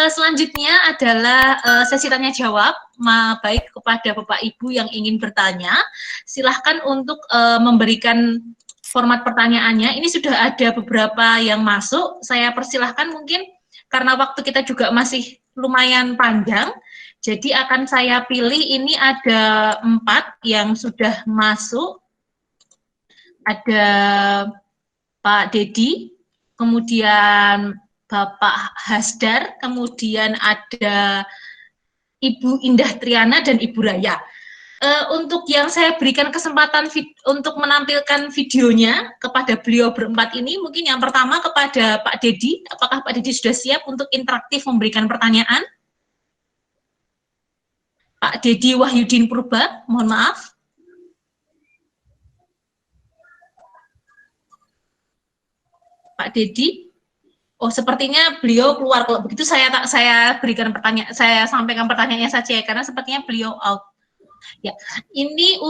selanjutnya adalah sesi tanya jawab, baik kepada Bapak Ibu yang ingin bertanya, silahkan untuk memberikan format pertanyaannya. Ini sudah ada beberapa yang masuk, saya persilahkan mungkin karena waktu kita juga masih lumayan panjang, jadi akan saya pilih ini ada 4 yang sudah masuk. Ada Pak Dedi, kemudian Bapak Hasdar, kemudian ada Ibu Indah Triana dan Ibu Raya. Untuk yang saya berikan kesempatan untuk menampilkan videonya kepada beliau berempat ini, mungkin yang pertama kepada Pak Dedi. Apakah Pak Dedi sudah siap untuk interaktif memberikan pertanyaan? Pak Dedi Wahyudin Purba, mohon maaf. Pak Dedi? Oh, sepertinya beliau keluar. Kalau begitu saya berikan pertanyaan, saya sampaikan pertanyaannya saja ya, karena sepertinya beliau out. Ya, ini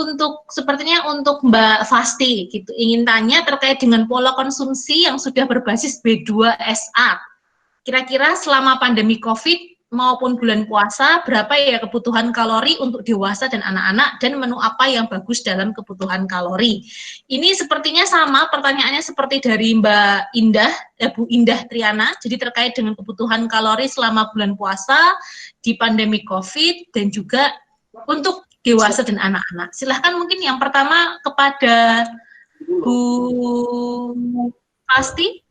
sepertinya untuk Mbak Fasti gitu. Ingin tanya terkait dengan pola konsumsi yang sudah berbasis B2SA. Kira-kira selama pandemi COVID maupun bulan puasa, berapa ya kebutuhan kalori untuk dewasa dan anak-anak, dan menu apa yang bagus dalam kebutuhan kalori? Ini sepertinya sama pertanyaannya seperti dari Mbak Indah, Bu Indah Triana, jadi terkait dengan kebutuhan kalori selama bulan puasa di pandemi COVID, dan juga untuk dewasa dan anak-anak. Silahkan mungkin yang pertama kepada Bu Fasti,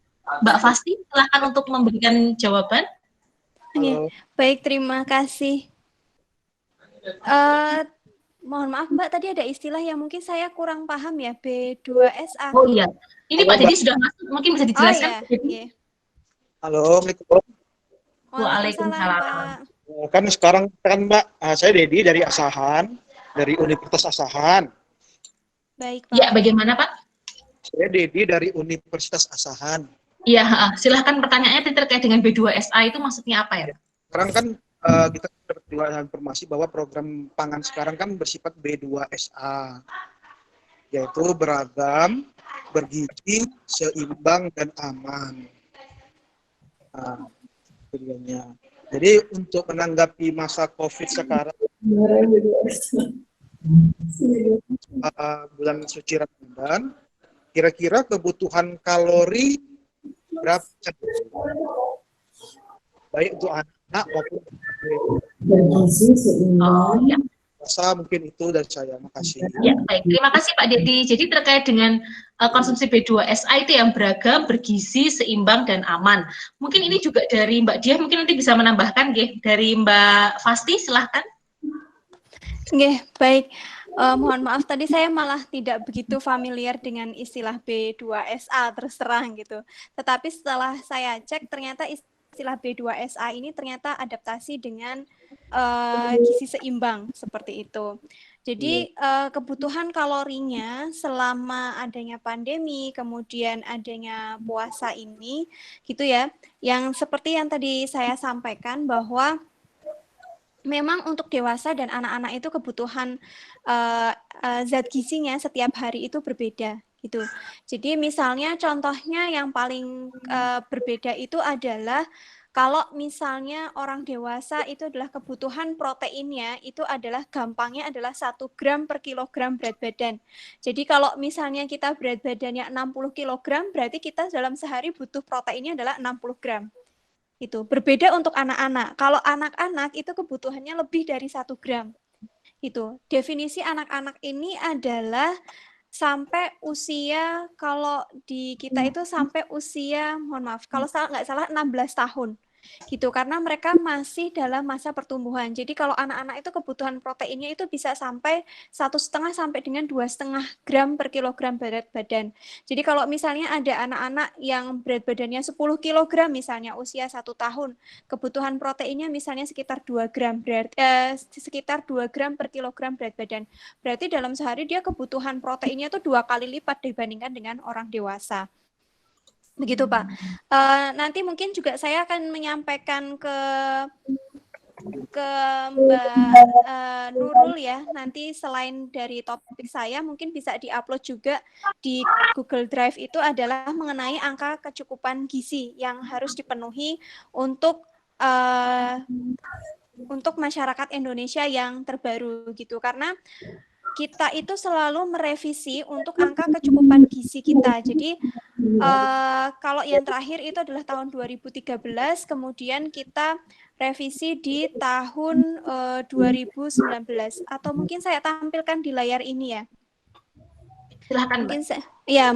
Mbak Fasti, silahkan untuk memberikan jawaban. Oke, baik, terima kasih. Mohon maaf Mbak, tadi ada istilah yang mungkin saya kurang paham ya, B2SA. Oh iya, ini Pak Dedi sudah masuk, mungkin bisa dijelaskan. Oh iya. Halo, Assalamualaikum. Waalaikumsalam Pak. Kan sekarang kan Mbak, saya Dedi dari Asahan, dari Universitas Asahan. Baik Pak. Ya, bagaimana Pak? Saya Dedi dari Universitas Asahan. Iya, silahkan pertanyaannya terkait dengan B2SA itu maksudnya apa ya? Sekarang kan kita dapat informasi bahwa program pangan sekarang kan bersifat B2SA, yaitu beragam, bergizi, seimbang, dan aman. Nah, tujuannya. Jadi untuk menanggapi masa COVID sekarang, bulan suci Ramadan, kira-kira kebutuhan kalori berapa? Baik untuk anak maupun bergizi seimbang. Ya. Mungkin itu dari saya. Makasih. Ya, baik. Terima kasih Pak Dedi. Jadi terkait dengan konsumsi B2SA itu yang beragam, bergizi, seimbang, dan aman. Mungkin ini juga dari Mbak Diah, mungkin nanti bisa menambahkan, nggih. Dari Mbak Fasti, silahkan. Nggih, baik. Mohon maaf tadi saya malah tidak begitu familiar dengan istilah B2SA terus terang gitu. Tetapi setelah saya cek ternyata istilah B2SA ini ternyata adaptasi dengan gizi seimbang seperti itu. Jadi kebutuhan kalorinya selama adanya pandemi, kemudian adanya puasa ini gitu ya, yang seperti yang tadi saya sampaikan bahwa memang untuk dewasa dan anak-anak itu kebutuhan zat gizinya setiap hari itu berbeda gitu. Jadi misalnya contohnya yang paling berbeda itu adalah kalau misalnya orang dewasa itu adalah kebutuhan proteinnya itu adalah gampangnya adalah 1 gram per kilogram berat badan. Jadi kalau misalnya kita berat badannya 60 kilogram berarti kita dalam sehari butuh proteinnya adalah 60 gram. Itu berbeda untuk anak-anak. Kalau anak-anak itu kebutuhannya lebih dari 1 gram. Itu definisi anak-anak ini adalah sampai usia, kalau di kita itu sampai usia, mohon maaf, kalau nggak salah 16 tahun. Gitu, karena mereka masih dalam masa pertumbuhan. Jadi kalau anak-anak itu kebutuhan proteinnya itu bisa sampai 1,5 sampai dengan 2,5 gram per kilogram berat badan. Jadi kalau misalnya ada anak-anak yang berat badannya 10 kilogram misalnya usia 1 tahun, kebutuhan proteinnya misalnya sekitar 2 gram sekitar 2 gram per kilogram berat badan. Berarti dalam sehari dia kebutuhan proteinnya itu 2 kali lipat dibandingkan dengan orang dewasa. Begitu Pak. Nanti mungkin juga saya akan menyampaikan ke Mbak Nurul ya. Nanti selain dari topik saya mungkin bisa diupload juga di Google Drive itu adalah mengenai angka kecukupan gizi yang harus dipenuhi untuk untuk masyarakat Indonesia yang terbaru gitu, karena kita itu selalu merevisi untuk angka kecukupan gizi kita. Jadi kalau yang terakhir itu adalah tahun 2013, kemudian kita revisi di tahun 2019. Atau mungkin saya tampilkan di layar ini ya. Silahkan,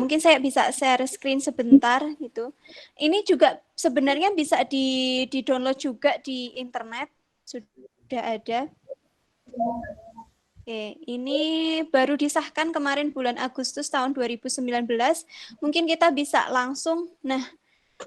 mungkin saya bisa share screen sebentar gitu. Ini juga sebenarnya bisa di-download juga di internet, sudah ada. Oke, ini baru disahkan kemarin bulan Agustus tahun 2019. Mungkin kita bisa langsung, nah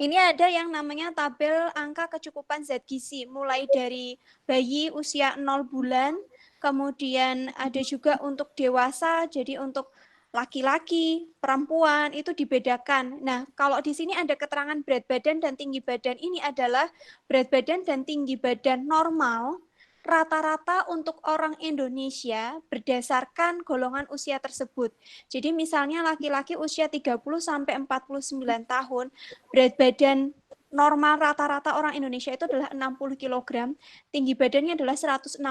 ini ada yang namanya tabel angka kecukupan zat gizi, mulai dari bayi usia 0 bulan, kemudian ada juga untuk dewasa, jadi untuk laki-laki, perempuan itu dibedakan. Nah, kalau di sini ada keterangan berat badan dan tinggi badan, ini adalah berat badan dan tinggi badan normal, rata-rata untuk orang Indonesia berdasarkan golongan usia tersebut. Jadi misalnya laki-laki usia 30 sampai 49 tahun, berat badan normal rata-rata orang Indonesia itu adalah 60 kg, tinggi badannya adalah 166.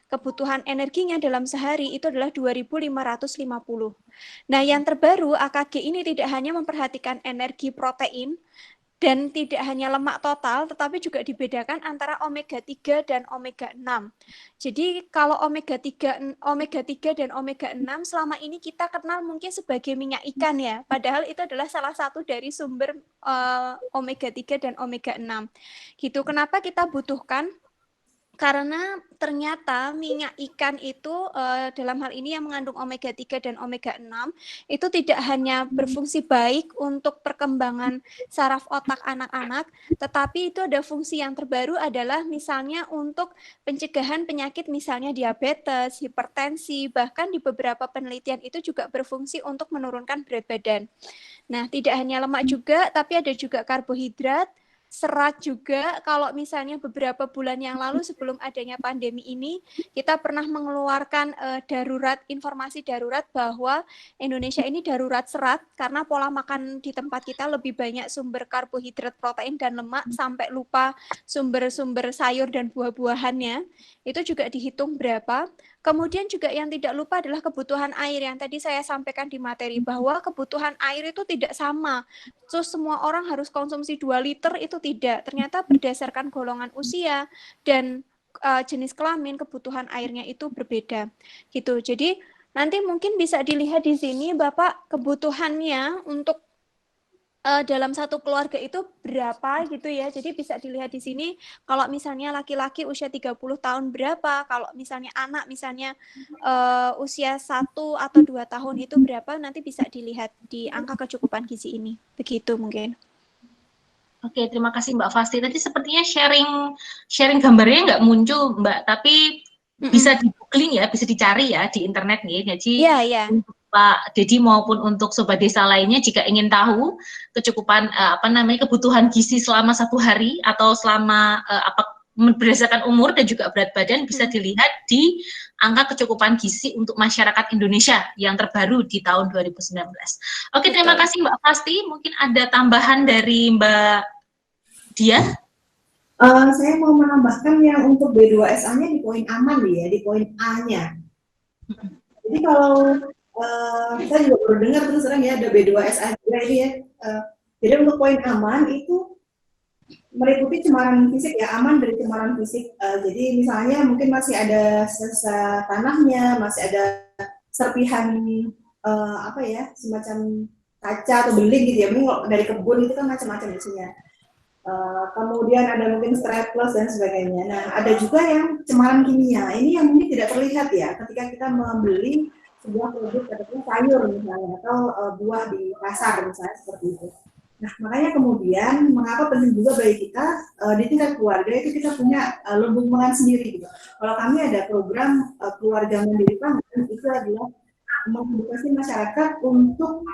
Kebutuhan energinya dalam sehari itu adalah 2.550. Nah, yang terbaru AKG ini tidak hanya memperhatikan energi protein, dan tidak hanya lemak total, tetapi juga dibedakan antara omega 3 dan omega 6. Jadi kalau omega 3 dan omega 6 selama ini kita kenal mungkin sebagai minyak ikan ya, padahal itu adalah salah satu dari sumber omega 3 dan omega 6. Gitu. Kenapa kita butuhkan? Karena ternyata minyak ikan itu dalam hal ini yang mengandung omega 3 dan omega 6 itu tidak hanya berfungsi baik untuk perkembangan saraf otak anak-anak, tetapi itu ada fungsi yang terbaru adalah misalnya untuk pencegahan penyakit misalnya diabetes, hipertensi, bahkan di beberapa penelitian itu juga berfungsi untuk menurunkan berat badan. Nah, tidak hanya lemak juga, tapi ada juga karbohidrat, serat juga. Kalau misalnya beberapa bulan yang lalu sebelum adanya pandemi ini, kita pernah mengeluarkan informasi darurat bahwa Indonesia ini darurat serat karena pola makan di tempat kita lebih banyak sumber karbohidrat, protein, dan lemak sampai lupa sumber-sumber sayur dan buah-buahannya. Itu juga dihitung berapa. Kemudian juga yang tidak lupa adalah kebutuhan air yang tadi saya sampaikan di materi, bahwa kebutuhan air itu tidak sama. Terus semua orang harus konsumsi 2 liter, itu tidak. Ternyata berdasarkan golongan usia dan jenis kelamin, kebutuhan airnya itu berbeda. Gitu. Jadi nanti mungkin bisa dilihat di sini Bapak kebutuhannya untuk dalam satu keluarga itu berapa gitu ya. Jadi bisa dilihat di sini kalau misalnya laki-laki usia 30 tahun berapa, kalau misalnya anak misalnya usia 1 atau 2 tahun itu berapa, nanti bisa dilihat di angka kecukupan gizi ini. Begitu mungkin. Oke, terima kasih Mbak Fasti. Tadi sepertinya sharing gambarnya nggak muncul Mbak, tapi bisa di googling ya, bisa dicari ya di internet nih. Jadi untuk Pak Dedi maupun untuk sobat desa lainnya, jika ingin tahu kecukupan kebutuhan gizi selama 1 hari atau selama berdasarkan umur dan juga berat badan, bisa dilihat di angka kecukupan gizi untuk masyarakat Indonesia yang terbaru di tahun 2019. Oke, terima kasih Mbak Fasti. Mungkin ada tambahan dari Mbak Dia? Saya mau menambahkan yang untuk B2SA-nya di poin aman ya, di poin A-nya. Jadi kalau saya juga baru dengar terus terang ya ada B2SA juga ini ya. Jadi untuk poin aman itu meliputi cemaran fisik ya, aman dari cemaran fisik. Jadi misalnya mungkin masih ada sisa tanahnya, masih ada serpihan semacam kaca atau beling gitu ya. Mungkin dari kebun itu kan macam-macam isinya. Kemudian ada mungkin strapless dan sebagainya. Nah, ada juga yang cemaran kimia. Ini yang mungkin tidak terlihat ya ketika kita membeli sebuah produk seperti sayur misalnya atau buah di pasar misalnya seperti itu. Nah, makanya kemudian mengapa penting juga bagi kita di tingkat keluarga itu kita punya lumbung pangan sendiri gitu. Kalau kami ada program keluarga mandiri pangan, itu adalah mengedukasi masyarakat untuk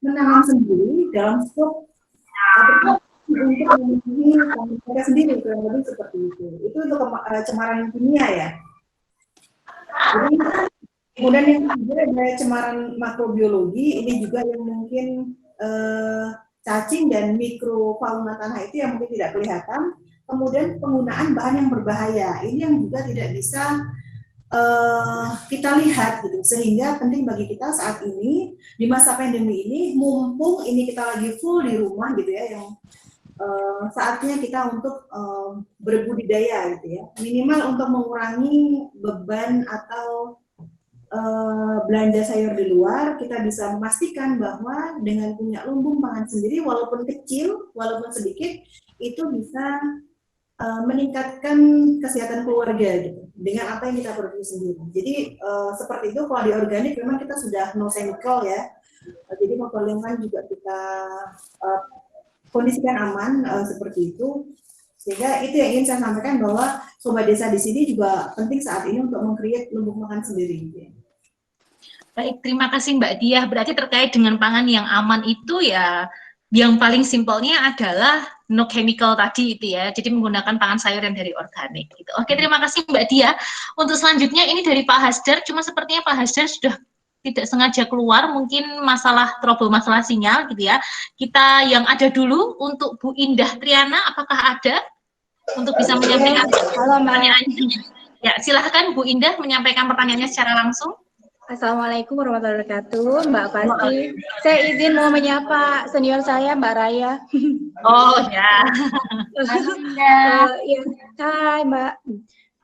menanam sendiri dalam stok untuk memenuhi mereka sendiri, kurang lebih seperti itu. Itu untuk cemaran kimia ya. Jadi, kemudian yang kedua ada cemaran makrobiologi, ini juga yang mungkin cacing dan mikrofauna tanah itu yang mungkin tidak kelihatan. Kemudian penggunaan bahan yang berbahaya, ini yang juga tidak bisa kita lihat gitu, sehingga penting bagi kita saat ini di masa pandemi ini, mumpung ini kita lagi full di rumah gitu ya, yang saatnya kita untuk berbudidaya gitu ya, minimal untuk mengurangi beban atau belanja sayur di luar. Kita bisa memastikan bahwa dengan punya lumbung pangan sendiri, walaupun kecil, walaupun sedikit, itu bisa meningkatkan kesehatan keluarga gitu dengan apa yang kita produksi sendiri. Jadi seperti itu. Kalau di organik memang kita sudah no chemical ya. Jadi faktor lingkungan juga kita kondisikan aman seperti itu. Sehingga itu yang ingin saya sampaikan, bahwa Sobat Desa di sini juga penting saat ini untuk meng-create lumbung pangan sendiri. Gitu ya. Baik, terima kasih Mbak Diah. Berarti terkait dengan pangan yang aman itu ya, yang paling simpelnya adalah no chemical tadi itu ya, jadi menggunakan pangan sayur yang dari organik gitu. Oke, terima kasih Mbak Diah. Untuk selanjutnya ini dari Pak Hasdar, cuma sepertinya Pak Hasdar sudah tidak sengaja keluar, mungkin masalah trouble masalah sinyal gitu ya. Kita yang ada dulu untuk Bu Indah Triana, apakah ada untuk bisa menyampaikan pertanyaannya? Ya, silahkan Bu Indah menyampaikan pertanyaannya secara langsung. Assalamualaikum warahmatullahi wabarakatuh, Mbak Pasti. Saya izin mau menyapa senior saya, Mbak Raya. Oh ya. Ya. Hai Mbak.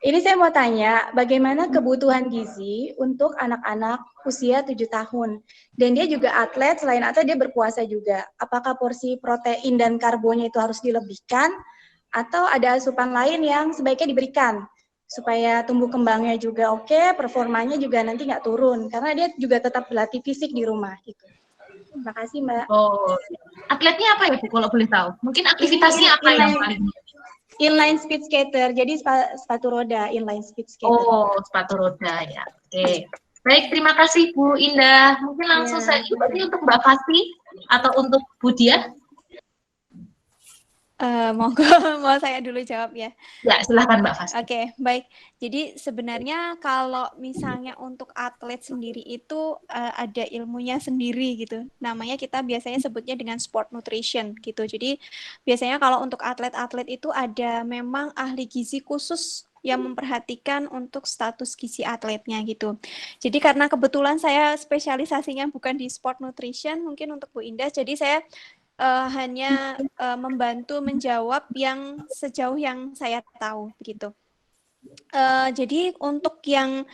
Ini saya mau tanya, bagaimana kebutuhan gizi untuk anak-anak usia 7 tahun? Dan dia juga atlet, selain atlet dia berpuasa juga. Apakah porsi protein dan karbonnya itu harus dilebihkan? Atau ada asupan lain yang sebaiknya diberikan? Supaya tumbuh kembangnya juga oke, performanya juga nanti nggak turun, karena dia juga tetap berlatih fisik di rumah gitu. Terima kasih Mbak. Oh, atletnya apa ya Bu kalau boleh tahu? Mungkin aktivitasnya apa yang paling? Inline speed skater, jadi sepatu roda, inline speed skater. Oh, sepatu roda ya. Oke. Baik, terima kasih Bu Indah. Mungkin langsung saja ini untuk Mbak Fasti atau untuk Bu Diah. Monggo, mau saya dulu jawab ya. Ya, silahkan Mbak Fasti. Oke, baik. Jadi sebenarnya kalau misalnya untuk atlet sendiri itu ada ilmunya sendiri gitu. Namanya kita biasanya sebutnya dengan sport nutrition gitu. Jadi biasanya kalau untuk atlet-atlet itu ada memang ahli gizi khusus yang memperhatikan untuk status gizi atletnya gitu. Jadi karena kebetulan saya spesialisasinya bukan di sport nutrition, mungkin untuk Bu Indah, jadi saya hanya membantu menjawab yang sejauh yang saya tahu begitu. Jadi untuk yang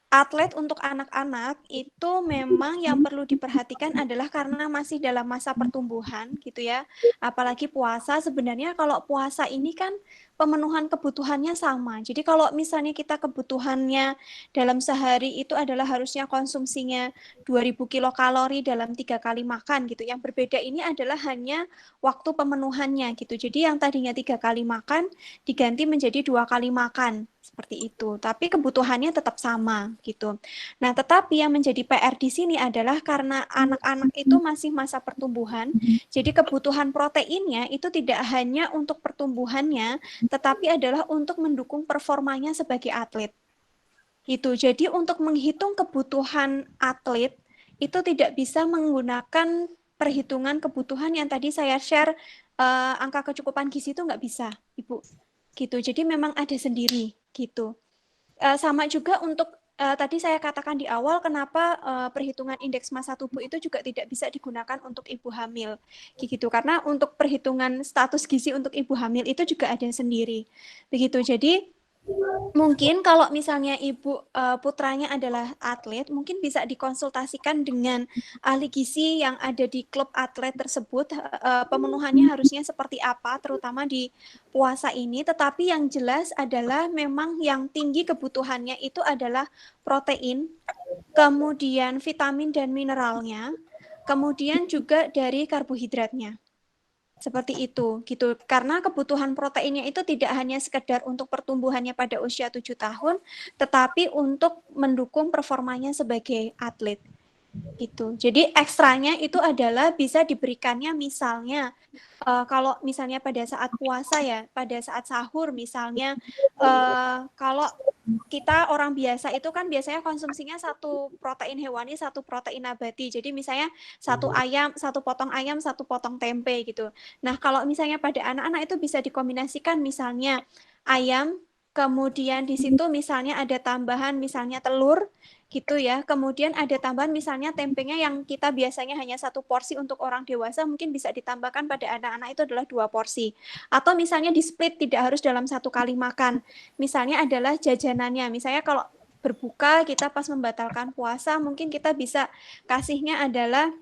atlet untuk anak-anak itu memang yang perlu diperhatikan adalah karena masih dalam masa pertumbuhan gitu ya. Apalagi puasa, sebenarnya kalau puasa ini kan pemenuhan kebutuhannya sama. Jadi kalau misalnya kita kebutuhannya dalam sehari itu adalah harusnya konsumsinya 2000 kilokalori dalam 3 kali makan gitu. Yang berbeda ini adalah hanya waktu pemenuhannya gitu. Jadi yang tadinya 3 kali makan diganti menjadi 2 kali makan. Seperti itu, tapi kebutuhannya tetap sama gitu. Nah, tetapi yang menjadi PR di sini adalah karena anak-anak itu masih masa pertumbuhan, jadi kebutuhan proteinnya itu tidak hanya untuk pertumbuhannya, tetapi adalah untuk mendukung performanya sebagai atlet. Gitu. Jadi untuk menghitung kebutuhan atlet itu tidak bisa menggunakan perhitungan kebutuhan yang tadi saya share angka kecukupan gizi itu nggak bisa, Ibu. Gitu. Jadi memang ada sendiri gitu. Sama juga untuk tadi saya katakan di awal kenapa perhitungan indeks massa tubuh itu juga tidak bisa digunakan untuk ibu hamil gitu, karena untuk perhitungan status gizi untuk ibu hamil itu juga ada sendiri begitu. Jadi mungkin kalau misalnya ibu putranya adalah atlet, mungkin bisa dikonsultasikan dengan ahli gizi yang ada di klub atlet tersebut, pemenuhannya harusnya seperti apa, terutama di puasa ini. Tetapi yang jelas adalah memang yang tinggi kebutuhannya itu adalah protein, kemudian vitamin dan mineralnya, kemudian juga dari karbohidratnya. Seperti itu, gitu. Karena kebutuhan proteinnya itu tidak hanya sekedar untuk pertumbuhannya pada usia 7 tahun, tetapi untuk mendukung performanya sebagai atlet. Gitu. Jadi ekstranya itu adalah bisa diberikannya misalnya, kalau misalnya pada saat puasa ya, pada saat sahur misalnya, kalau kita orang biasa itu kan biasanya konsumsinya satu protein hewani, satu protein nabati. Jadi misalnya satu ayam, satu potong ayam, satu potong tempe gitu. Nah, kalau misalnya pada anak-anak itu bisa dikombinasikan misalnya ayam, kemudian di situ misalnya ada tambahan misalnya telur gitu ya. Kemudian ada tambahan misalnya tempenya yang kita biasanya hanya satu porsi untuk orang dewasa, mungkin bisa ditambahkan pada anak-anak itu adalah 2 porsi. Atau misalnya di split, tidak harus dalam satu kali makan. Misalnya adalah jajanannya. Misalnya kalau berbuka kita pas membatalkan puasa, mungkin kita bisa kasihnya adalah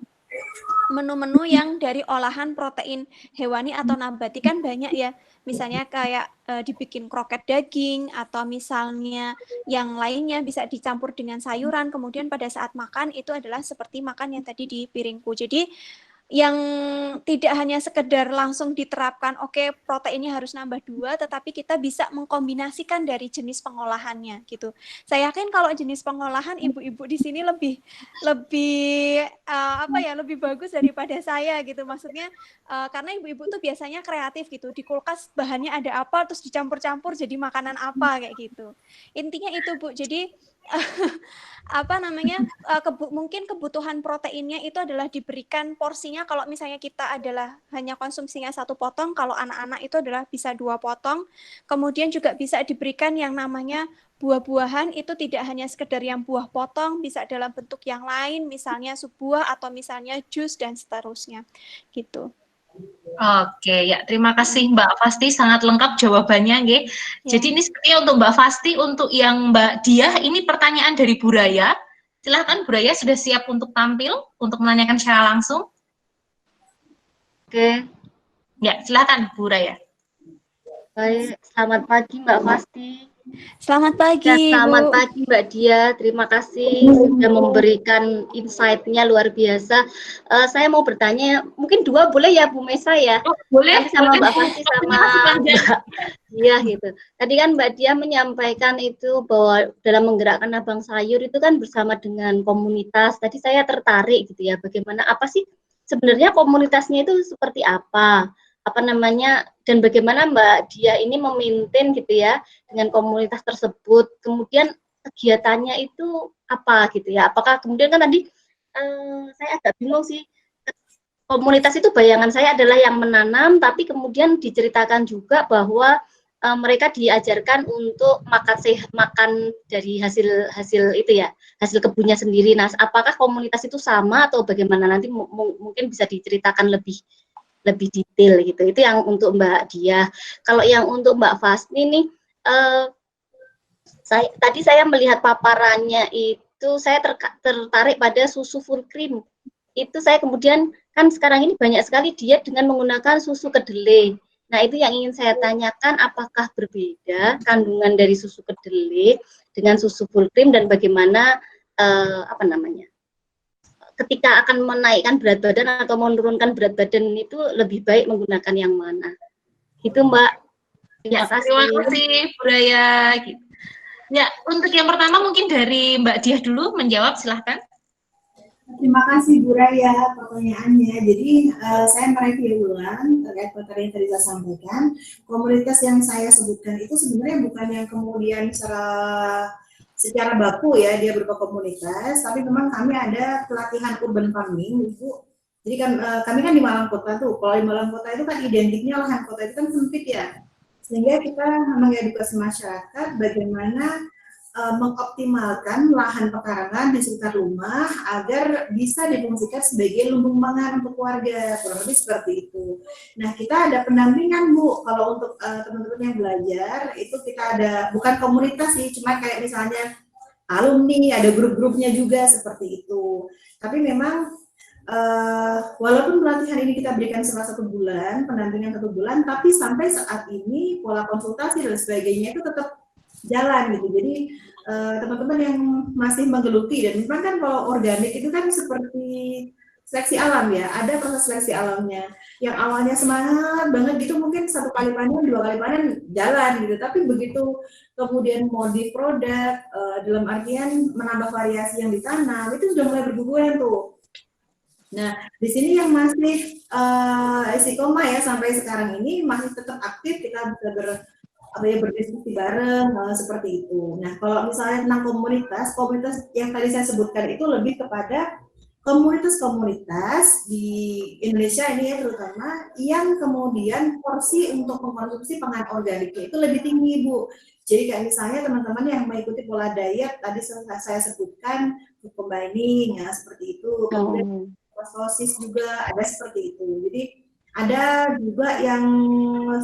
menu-menu yang dari olahan protein hewani atau nabati, kan banyak ya. Misalnya kayak dibikin kroket daging, atau misalnya yang lainnya bisa dicampur dengan sayuran, kemudian pada saat makan itu adalah seperti makan yang tadi di piringku. Jadi yang tidak hanya sekedar langsung diterapkan, oke, proteinnya harus nambah 2, tetapi kita bisa mengkombinasikan dari jenis pengolahannya gitu. Saya yakin kalau jenis pengolahan ibu-ibu di sini lebih lebih bagus daripada saya gitu. Maksudnya karena ibu-ibu tuh biasanya kreatif gitu. Di kulkas bahannya ada apa, terus dicampur-campur jadi makanan apa kayak gitu. Intinya itu, Bu. Jadi mungkin kebutuhan proteinnya itu adalah diberikan porsinya. Kalau misalnya kita adalah hanya konsumsinya 1 potong, kalau anak-anak itu adalah bisa 2 potong. Kemudian juga bisa diberikan yang namanya buah-buahan, itu tidak hanya sekedar yang buah potong, bisa dalam bentuk yang lain, misalnya sup buah atau misalnya jus dan seterusnya gitu. Oke, ya terima kasih Mbak Fasti, sangat lengkap jawabannya, nggih. Ya. Jadi ini sepertinya untuk Mbak Fasti, untuk yang Mbak Diah ini pertanyaan dari Bu Raya. Silahkan Bu Raya, sudah siap untuk tampil untuk menanyakan secara langsung? Oke. Ya, silahkan Bu Raya. Baik, selamat pagi Mbak Fasti. Selamat pagi, Selamat Bu. pagi Mbak Dia, terima kasih sudah memberikan insight-nya luar biasa. Saya mau bertanya, mungkin 2 boleh ya Bu Mesa ya? Oh, boleh. Nanti sama boleh. Mbak Fasti sama Mbak Dia gitu. Tadi kan Mbak Dia menyampaikan itu bahwa dalam menggerakkan Abang Sayur itu kan bersama dengan komunitas. Tadi saya tertarik gitu ya, bagaimana, apa sih sebenarnya komunitasnya itu seperti apa namanya, dan bagaimana Mbak Dia ini memaintain gitu ya dengan komunitas tersebut, kemudian kegiatannya itu apa gitu ya, apakah kemudian kan tadi saya agak bingung sih, komunitas itu bayangan saya adalah yang menanam, tapi kemudian diceritakan juga bahwa mereka diajarkan untuk makan dari hasil itu ya, hasil kebunnya sendiri. Nah, apakah komunitas itu sama atau bagaimana, nanti mungkin bisa diceritakan lebih detail gitu. Itu yang untuk Mbak Dia. Kalau yang untuk Mbak Fasti nih, tadi saya melihat paparannya itu, saya tertarik pada susu full cream. Itu saya kemudian, kan sekarang ini banyak sekali diet dengan menggunakan susu kedelai. Nah, itu yang ingin saya tanyakan, apakah berbeda kandungan dari susu kedelai dengan susu full cream, dan bagaimana ketika akan menaikkan berat badan atau menurunkan berat badan itu lebih baik menggunakan yang mana? Itu Mbak. Ya, terima kasih Bu Raya. Ya, untuk yang pertama mungkin dari Mbak Diah dulu menjawab, silahkan. Terima kasih Bu Raya pertanyaannya. Jadi saya mereview ulang terkait materi yang tadi saya sampaikan. Komunitas yang saya sebutkan itu sebenarnya bukan yang kemudian secara baku ya dia berupa komunitas, tapi memang kami ada pelatihan urban farming, Ibu. Jadi kan kami kan di Malang Kota tuh. Kalau di Malang Kota itu kan identiknya lahan kota itu kan sempit ya. Sehingga kita mengedukasi masyarakat bagaimana mengoptimalkan lahan pekarangan di sekitar rumah agar bisa difungsikan sebagai lumbung pangan untuk warga, kurang lebih seperti itu. Nah, kita ada pendampingan Bu, kalau untuk teman-teman yang belajar itu kita ada, bukan komunitas sih, cuma kayak misalnya alumni, ada grup-grupnya juga seperti itu. Tapi memang walaupun pelatihan ini kita berikan selama 1 bulan, pendampingan 1 bulan, tapi sampai saat ini pola konsultasi dan sebagainya itu tetap jalan gitu. Jadi teman-teman yang masih menggeluti, dan memang kan kalau organik itu kan seperti seleksi alam ya, ada proses seleksi alamnya. Yang awalnya semangat banget gitu, mungkin 1 kali panen, 2 kali panen jalan gitu. Tapi begitu kemudian modif produk, dalam artian menambah variasi yang ditanam, itu sudah mulai berguguran tuh. Nah, di sini yang masih istiqomah ya sampai sekarang ini masih tetap aktif, kita bisa apa ya, berdiskusi bareng, seperti itu. Nah, kalau misalnya tentang komunitas yang tadi saya sebutkan itu lebih kepada komunitas-komunitas di Indonesia ini ya terutama yang kemudian porsi untuk mengkonsumsi pangan organiknya itu lebih tinggi, Bu. Jadi kayak misalnya teman-teman yang mengikuti pola diet tadi saya sebutkan food combining ya seperti itu. Kemudian sosis juga ada seperti itu. Jadi ada juga yang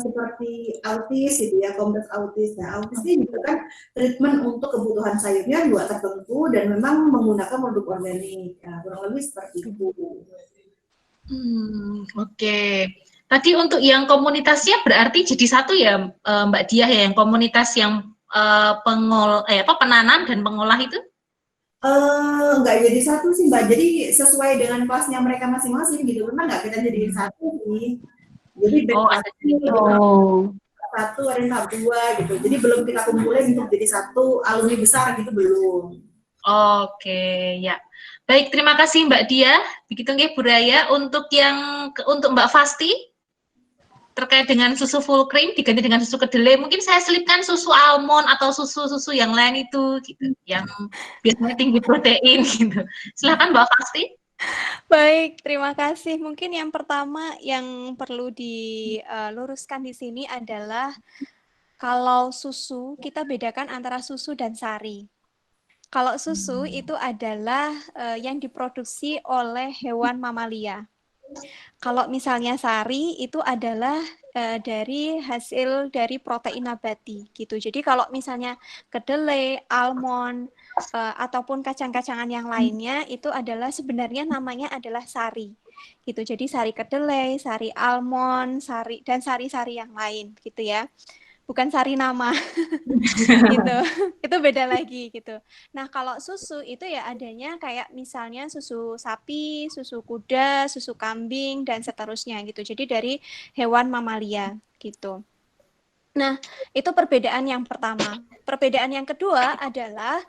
seperti autis gitu ya, komunitas autis. Nah, autis ini juga kan treatment untuk kebutuhan sayurnya juga tertentu dan memang menggunakan produk organik. Nah, kurang lebih seperti itu. Oke. Tadi untuk yang komunitasnya berarti jadi satu ya, Mbak Diah ya, yang komunitas yang penanam dan pengolah itu? Nggak jadi satu sih Mbak, jadi sesuai dengan kelasnya mereka masing-masing gitu, memang nggak kita jadiin satu sih. Jadi satu ada yang tahap 2 gitu, jadi belum kita kumpulin untuk jadi satu alumni besar gitu, belum. Oke, ya. Baik, terima kasih Mbak Diah. Begitu nggih Bu Raya. Untuk Mbak Fasti terkait dengan susu full cream diganti dengan susu kedelai, mungkin saya selipkan susu almond atau susu-susu yang lain itu gitu, yang biasanya tinggi protein gitu. Silakan Mbak Fasti. Baik, terima kasih. Mungkin yang pertama yang perlu diluruskan di sini adalah kalau susu, kita bedakan antara susu dan sari. Kalau susu itu adalah yang diproduksi oleh hewan mamalia. Kalau misalnya sari itu adalah dari hasil dari protein nabati gitu. Jadi kalau misalnya kedelai, almond ataupun kacang-kacangan yang lainnya itu adalah sebenarnya namanya adalah sari. Gitu. Jadi sari kedelai, sari almond, dan sari-sari yang lain gitu ya. Bukan sari nama. Gitu. Itu beda lagi gitu. Nah, kalau susu itu ya adanya kayak misalnya susu sapi, susu kuda, susu kambing dan seterusnya gitu. Jadi dari hewan mamalia gitu. Nah, itu perbedaan yang pertama. Perbedaan yang kedua adalah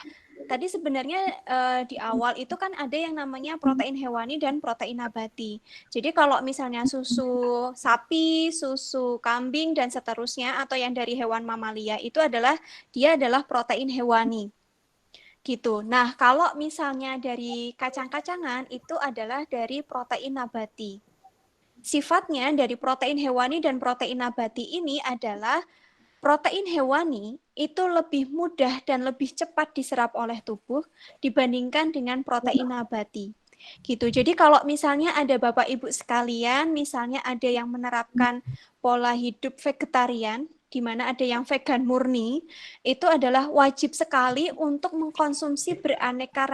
tadi sebenarnya di awal itu kan ada yang namanya protein hewani dan protein nabati. Jadi kalau misalnya susu sapi, susu kambing dan seterusnya atau yang dari hewan mamalia itu dia adalah protein hewani. Gitu. Nah, kalau misalnya dari kacang-kacangan itu adalah dari protein nabati. Sifatnya dari protein hewani dan protein nabati ini adalah protein hewani itu lebih mudah dan lebih cepat diserap oleh tubuh dibandingkan dengan protein nabati. Gitu. Jadi kalau misalnya ada Bapak Ibu sekalian, misalnya ada yang menerapkan pola hidup vegetarian, di mana ada yang vegan murni, itu adalah wajib sekali untuk mengkonsumsi beraneka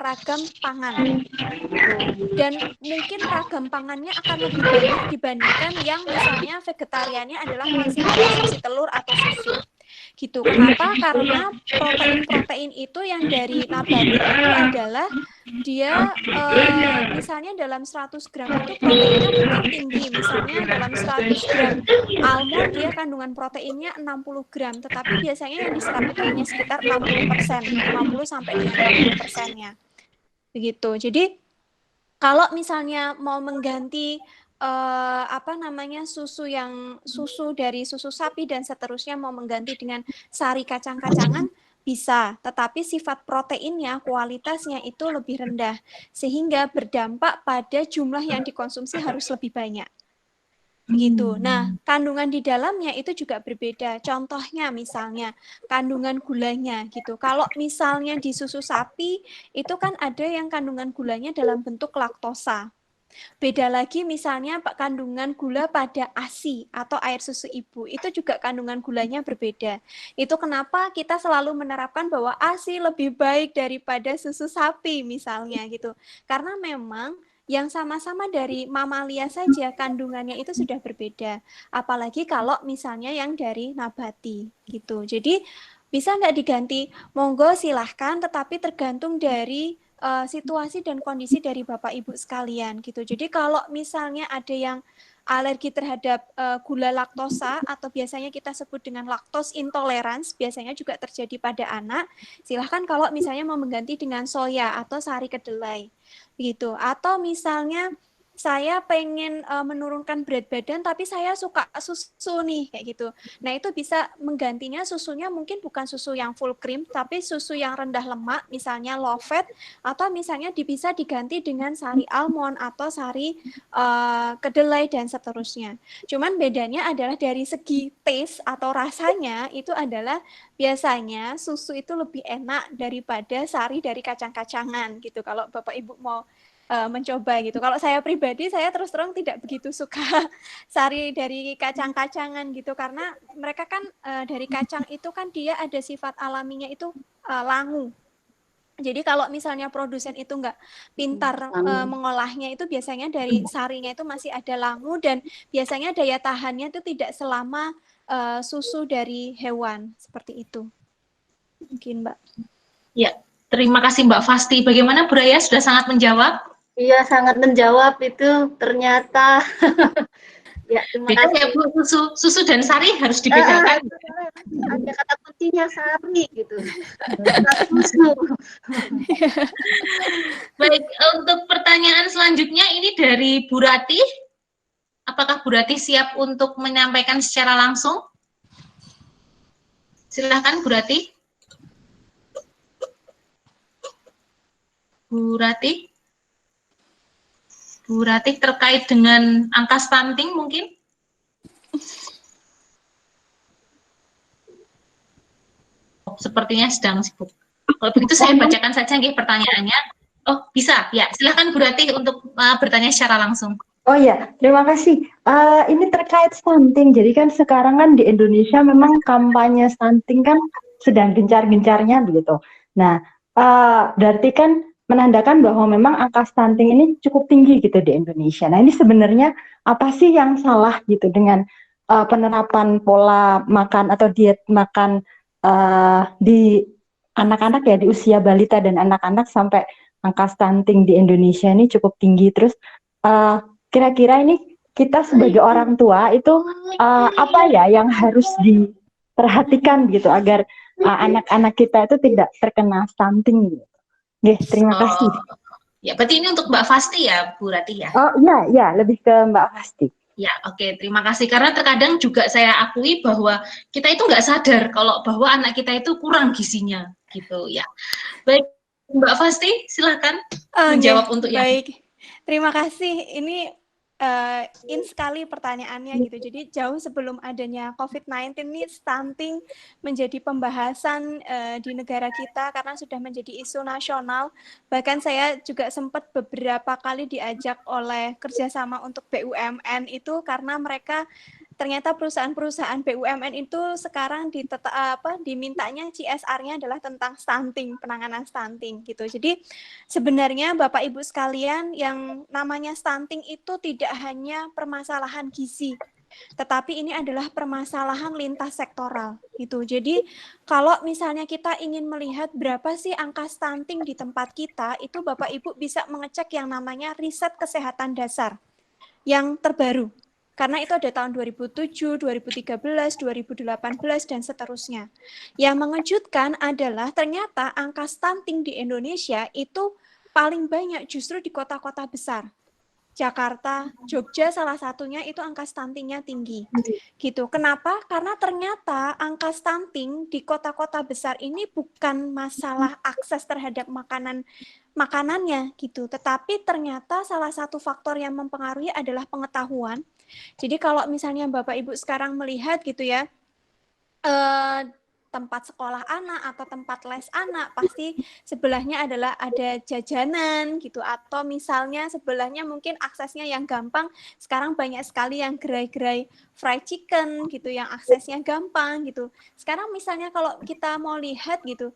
ragam pangan. Dan mungkin ragam pangannya akan lebih banyak dibandingkan yang misalnya vegetariannya adalah masih mengkonsumsi telur atau susu. Gitu. Kenapa? Karena protein-protein itu yang dari nabati itu adalah dia misalnya dalam 100 gram itu proteinnya mungkin tinggi. Misalnya dalam 100 gram almond dia kandungan proteinnya 60 gram, tetapi biasanya yang diserap itu hanya sekitar 60%, 50 sampai dengan 60%-nya. Begitu. Jadi kalau misalnya mau mengganti susu dari susu sapi dan seterusnya mau mengganti dengan sari kacang-kacangan bisa, tetapi sifat proteinnya, kualitasnya itu lebih rendah sehingga berdampak pada jumlah yang dikonsumsi harus lebih banyak. Gitu. Nah, kandungan di dalamnya itu juga berbeda. Contohnya misalnya kandungan gulanya gitu. Kalau misalnya di susu sapi itu kan ada yang kandungan gulanya dalam bentuk laktosa. Beda lagi misalnya kandungan gula pada ASI atau air susu ibu, itu juga kandungan gulanya berbeda. Itu kenapa kita selalu menerapkan bahwa ASI lebih baik daripada susu sapi misalnya gitu. Karena memang yang sama-sama dari mamalia saja kandungannya itu sudah berbeda. Apalagi kalau misalnya yang dari nabati gitu. Jadi bisa nggak diganti? Monggo silahkan, tetapi tergantung dari situasi dan kondisi dari Bapak Ibu sekalian gitu. Jadi kalau misalnya ada yang alergi terhadap gula laktosa atau biasanya kita sebut dengan lactose intolerance, biasanya juga terjadi pada anak. Silahkan kalau misalnya mau mengganti dengan soya atau sari kedelai gitu. Atau misalnya saya pengen menurunkan berat badan tapi saya suka susu nih kayak gitu. Nah, itu bisa menggantinya susunya mungkin bukan susu yang full cream tapi susu yang rendah lemak, misalnya low fat, atau misalnya bisa diganti dengan sari almond atau sari kedelai dan seterusnya. Cuman bedanya adalah dari segi taste atau rasanya itu adalah biasanya susu itu lebih enak daripada sari dari kacang-kacangan gitu. Kalau Bapak Ibu mau mencoba gitu. Kalau saya pribadi, saya terus terang tidak begitu suka sari dari kacang-kacangan gitu, karena mereka kan dari kacang itu kan dia ada sifat alaminya itu langu. Jadi kalau misalnya produsen itu nggak pintar mengolahnya, itu biasanya dari sarinya itu masih ada langu, dan biasanya daya tahannya itu tidak selama susu dari hewan, seperti itu. Mungkin Mbak. Ya, terima kasih Mbak Fasti. Bagaimana Bu Raya, sudah sangat menjawab? Iya, sangat menjawab itu ternyata. Ya, terima Beda kasih. ya Bu, susu dan sari harus dibedakan. Ada kata kuncinya sari gitu. Susu. Baik, untuk pertanyaan selanjutnya ini dari Bu Rati. Apakah Bu Rati siap untuk menyampaikan secara langsung? Silahkan Bu Rati. Bu Rati. Bu Rati terkait dengan angka stunting mungkin? Oh, sepertinya sedang sibuk. Kalau begitu saya bacakan saja nggih pertanyaannya. Oh, bisa. Ya, silahkan Bu Rati untuk bertanya secara langsung. Oh iya, terima kasih. Ini terkait stunting. Jadi kan sekarang kan di Indonesia memang kampanye stunting kan sedang gencar-gencarnya begitu. Nah, berarti kan menandakan bahwa memang angka stunting ini cukup tinggi gitu di Indonesia. Nah, ini sebenarnya apa sih yang salah gitu dengan penerapan pola makan atau diet makan di anak-anak ya, di usia balita dan anak-anak, sampai angka stunting di Indonesia ini cukup tinggi. Terus kira-kira ini kita sebagai orang tua itu apa ya yang harus diperhatikan gitu agar anak-anak kita itu tidak terkena stunting gitu. Oke, terima kasih. Ya, berarti ini untuk Mbak Fasti ya, Bu Rati ya? Oh iya, lebih ke Mbak Fasti. Ya, oke, terima kasih. Karena terkadang juga saya akui bahwa kita itu nggak sadar kalau bahwa anak kita itu kurang gizinya, gitu ya. Baik, Mbak Fasti, silakan menjawab untuk yang. Baik, terima kasih. Ini in sekali pertanyaannya gitu. Jadi jauh sebelum adanya COVID-19 ini stunting menjadi pembahasan di negara kita karena sudah menjadi isu nasional. Bahkan saya juga sempat beberapa kali diajak oleh kerjasama untuk BUMN itu, karena mereka ternyata perusahaan-perusahaan BUMN itu sekarang dimintanya CSR-nya adalah tentang stunting, penanganan stunting gitu. Jadi sebenarnya Bapak Ibu sekalian, yang namanya stunting itu tidak hanya permasalahan gizi, tetapi ini adalah permasalahan lintas sektoral gitu. Jadi kalau misalnya kita ingin melihat berapa sih angka stunting di tempat kita, itu Bapak Ibu bisa mengecek yang namanya riset kesehatan dasar yang terbaru. Karena itu ada tahun 2007, 2013, 2018, dan seterusnya. Yang mengejutkan adalah ternyata angka stunting di Indonesia itu paling banyak justru di kota-kota besar. Jakarta, Jogja salah satunya itu angka stuntingnya tinggi. Gitu. Kenapa? Karena ternyata angka stunting di kota-kota besar ini bukan masalah akses terhadap makanannya gitu, tetapi ternyata salah satu faktor yang mempengaruhi adalah pengetahuan. Jadi kalau misalnya Bapak Ibu sekarang melihat gitu ya, tempat sekolah anak atau tempat les anak, pasti sebelahnya adalah ada jajanan gitu, atau misalnya sebelahnya mungkin aksesnya yang gampang, sekarang banyak sekali yang gerai-gerai fried chicken gitu, yang aksesnya gampang gitu. Sekarang misalnya kalau kita mau lihat gitu,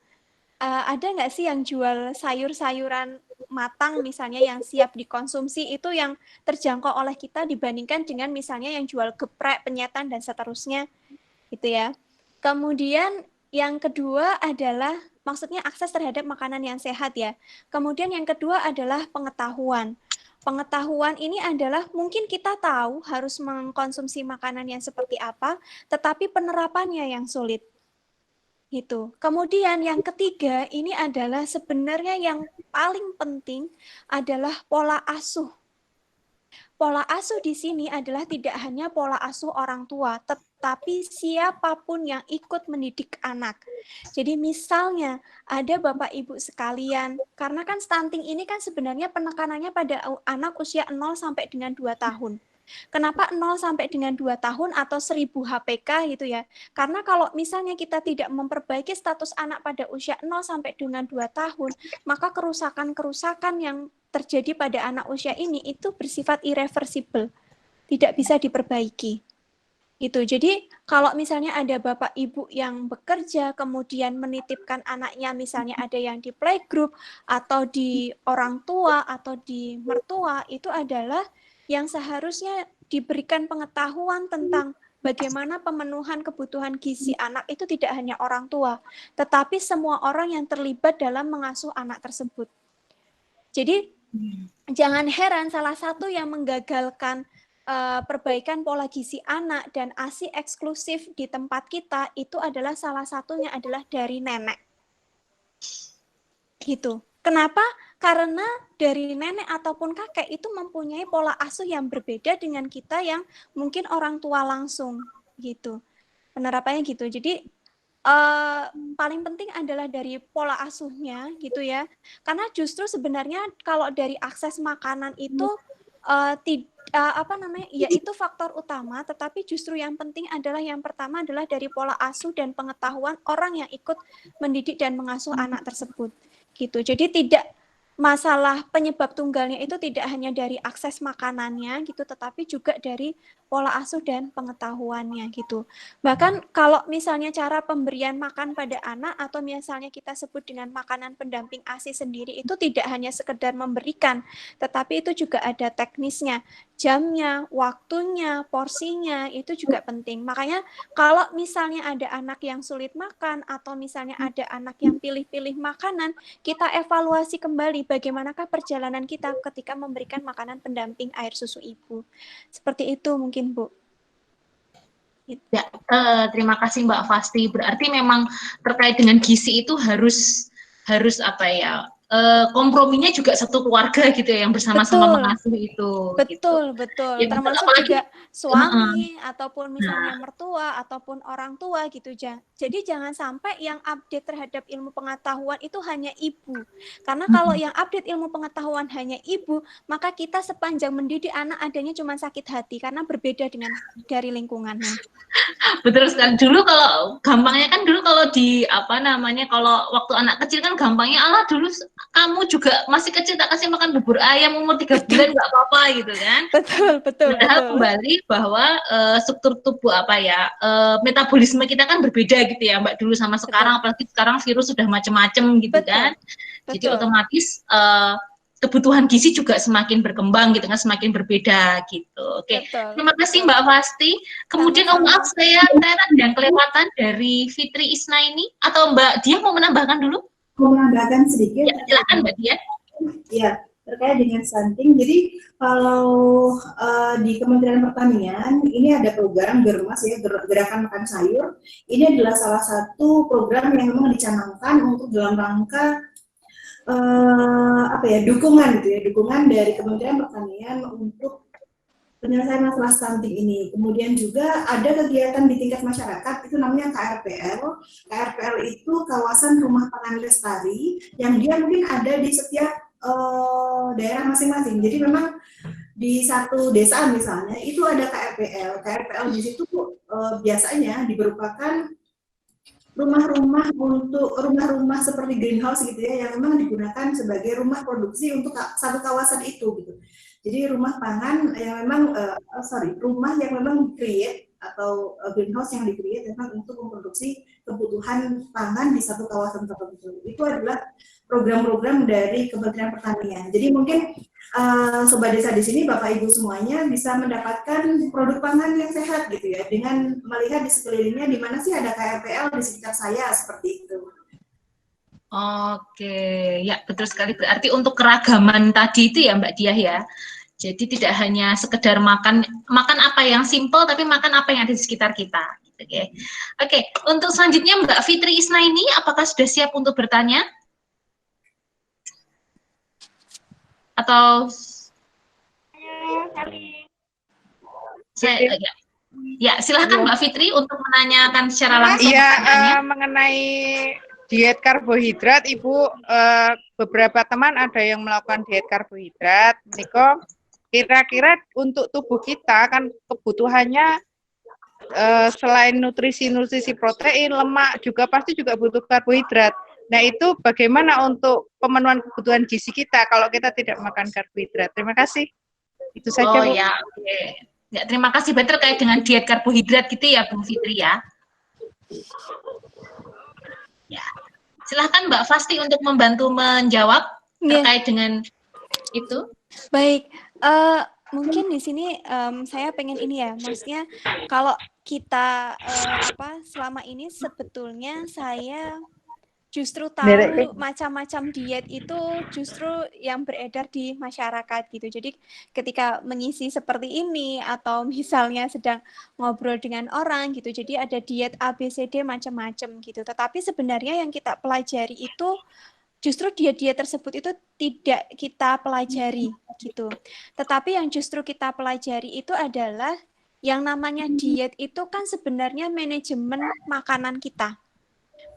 ada nggak sih yang jual sayur-sayuran matang misalnya yang siap dikonsumsi itu yang terjangkau oleh kita dibandingkan dengan misalnya yang jual geprek, penyetan, dan seterusnya gitu ya. Kemudian yang kedua adalah maksudnya akses terhadap makanan yang sehat ya. Kemudian yang kedua adalah pengetahuan. Pengetahuan ini adalah mungkin kita tahu harus mengkonsumsi makanan yang seperti apa, tetapi penerapannya yang sulit. Gitu. Kemudian yang ketiga ini adalah sebenarnya yang paling penting adalah pola asuh. pola asuh di sini adalah tidak hanya pola asuh orang tua, tetapi siapapun yang ikut mendidik anak. Jadi misalnya ada Bapak Ibu sekalian, karena kan stunting ini kan sebenarnya penekanannya pada anak usia 0 sampai dengan 2 tahun. Kenapa 0 sampai dengan 2 tahun atau 1000 HPK gitu ya? Karena kalau misalnya kita tidak memperbaiki status anak pada usia 0 sampai dengan 2 tahun, maka kerusakan-kerusakan yang terjadi pada anak usia ini itu bersifat irreversible, tidak bisa diperbaiki. Gitu. Jadi kalau misalnya ada Bapak Ibu yang bekerja kemudian menitipkan anaknya, misalnya ada yang di playgroup atau di orang tua atau di mertua, itu adalah yang seharusnya diberikan pengetahuan tentang bagaimana pemenuhan kebutuhan gizi anak itu tidak hanya orang tua, tetapi semua orang yang terlibat dalam mengasuh anak tersebut. Jadi jangan heran salah satu yang menggagalkan perbaikan pola gizi anak dan ASI eksklusif di tempat kita itu adalah salah satunya adalah dari nenek. Gitu. Kenapa? Karena dari nenek ataupun kakek itu mempunyai pola asuh yang berbeda dengan kita yang mungkin orang tua langsung gitu. Penerapannya gitu. Jadi paling penting adalah dari pola asuhnya gitu ya. Karena justru sebenarnya kalau dari akses makanan itu ya itu faktor utama, tetapi justru yang penting adalah yang pertama adalah dari pola asuh dan pengetahuan orang yang ikut mendidik dan mengasuh anak tersebut. Gitu. Jadi tidak masalah penyebab tunggalnya itu tidak hanya dari akses makanannya gitu, tetapi juga dari pola asuh dan pengetahuannya gitu. Bahkan kalau misalnya cara pemberian makan pada anak atau misalnya kita sebut dengan makanan pendamping ASI sendiri itu tidak hanya sekedar memberikan, tetapi itu juga ada teknisnya, jamnya, waktunya, porsinya, itu juga penting. Makanya kalau misalnya ada anak yang sulit makan atau misalnya ada anak yang pilih-pilih makanan, kita evaluasi kembali bagaimanakah perjalanan kita ketika memberikan makanan pendamping air susu ibu. Seperti itu mungkin Bu. Ya, terima kasih Mbak Fasti. Berarti memang terkait dengan gizi itu harus apa ya? Komprominya juga satu keluarga gitu ya yang bersama-sama mengasuh itu. Betul, gitu. betul. Ya, termasuk apalagi, juga suami ataupun misalnya mertua ataupun orang tua gitu. Jadi jangan sampai yang update terhadap ilmu pengetahuan itu hanya ibu. Karena kalau yang update ilmu pengetahuan hanya ibu, maka kita sepanjang mendidik anak adanya cuma sakit hati karena berbeda dengan dari lingkungannya. Betul sekali. Dulu kalau gampangnya kan dulu kalau di kalau waktu anak kecil kan gampangnya dulu kamu juga masih kecil tak kasih makan bubur ayam umur 3 bulan nggak apa-apa gitu kan. Betul. Padahal kembali bahwa struktur tubuh metabolisme kita kan berbeda gitu ya Mbak dulu sama sekarang, apalagi sekarang virus sudah macam-macam gitu kan. Jadi otomatis kebutuhan gizi juga semakin berkembang gitu kan, semakin berbeda gitu. Oke. Terima kasih Mbak Fasti. Kemudian maaf saya dan kelewatan dari Fitri Isnaini atau Mbak Dia mau menambahkan dulu? Mau menambahkan sedikit. Ya, silakan Mbak Dia. Iya, terkait dengan stunting. Jadi kalau di Kementerian Pertanian ini ada program Germas ya, Gerakan Makan Sayur. Ini adalah salah satu program yang memang dicanangkan untuk dalam rangka dukungan gitu ya, dukungan dari Kementerian Pertanian untuk penyelesaian masalah stunting ini. Kemudian juga ada kegiatan di tingkat masyarakat, itu namanya KRPL. KRPL itu kawasan rumah pangan lestari, yang dia mungkin ada di setiap daerah masing-masing. Jadi memang di satu desa misalnya, itu ada KRPL. KRPL di situ biasanya diberupakan rumah-rumah seperti greenhouse gitu ya, yang memang digunakan sebagai rumah produksi untuk satu kawasan itu gitu. Jadi rumah pangan yang memang rumah yang memang di-create atau greenhouse yang di-create memang untuk memproduksi kebutuhan pangan di satu kawasan tertentu. Itu adalah program-program dari Kementerian Pertanian. Jadi mungkin Sobat Desa di sini Bapak Ibu semuanya bisa mendapatkan produk pangan yang sehat gitu ya, dengan melihat di sekelilingnya di mana sih ada KRPL di sekitar saya, seperti itu. Oke, ya betul sekali. Berarti untuk keragaman tadi itu ya Mbak Diah ya. Jadi tidak hanya sekedar makan apa yang simple, tapi makan apa yang ada di sekitar kita. Oke. Untuk selanjutnya Mbak Fitri Isnaini, apakah sudah siap untuk bertanya? Atau Saya, ya, silahkan Mbak Fitri untuk menanyakan secara langsung pertanyaannya. Mengenai diet karbohidrat, Ibu, beberapa teman ada yang melakukan diet karbohidrat. Niko, kira-kira untuk tubuh kita kan kebutuhannya selain nutrisi protein, lemak, juga pasti juga butuh karbohidrat. Nah, itu bagaimana untuk pemenuhan kebutuhan gizi kita kalau kita tidak makan karbohidrat? Terima kasih. Itu saja, Bu. Ya, oke. Ya, terima kasih. Berarti terkait dengan diet karbohidrat gitu ya, Bu Fitri ya. Ya, silahkan Mbak Fasti untuk membantu menjawab terkait dengan itu. Baik, mungkin di sini saya pengen ini ya, maksudnya kalau kita selama ini sebetulnya saya justru tahu macam-macam diet itu justru yang beredar di masyarakat gitu. Jadi ketika mengisi seperti ini atau misalnya sedang ngobrol dengan orang gitu, jadi ada diet ABCD macam-macam gitu. Tetapi sebenarnya yang kita pelajari itu justru diet-diet tersebut itu tidak kita pelajari gitu. Tetapi yang justru kita pelajari itu adalah yang namanya diet itu kan sebenarnya manajemen makanan kita.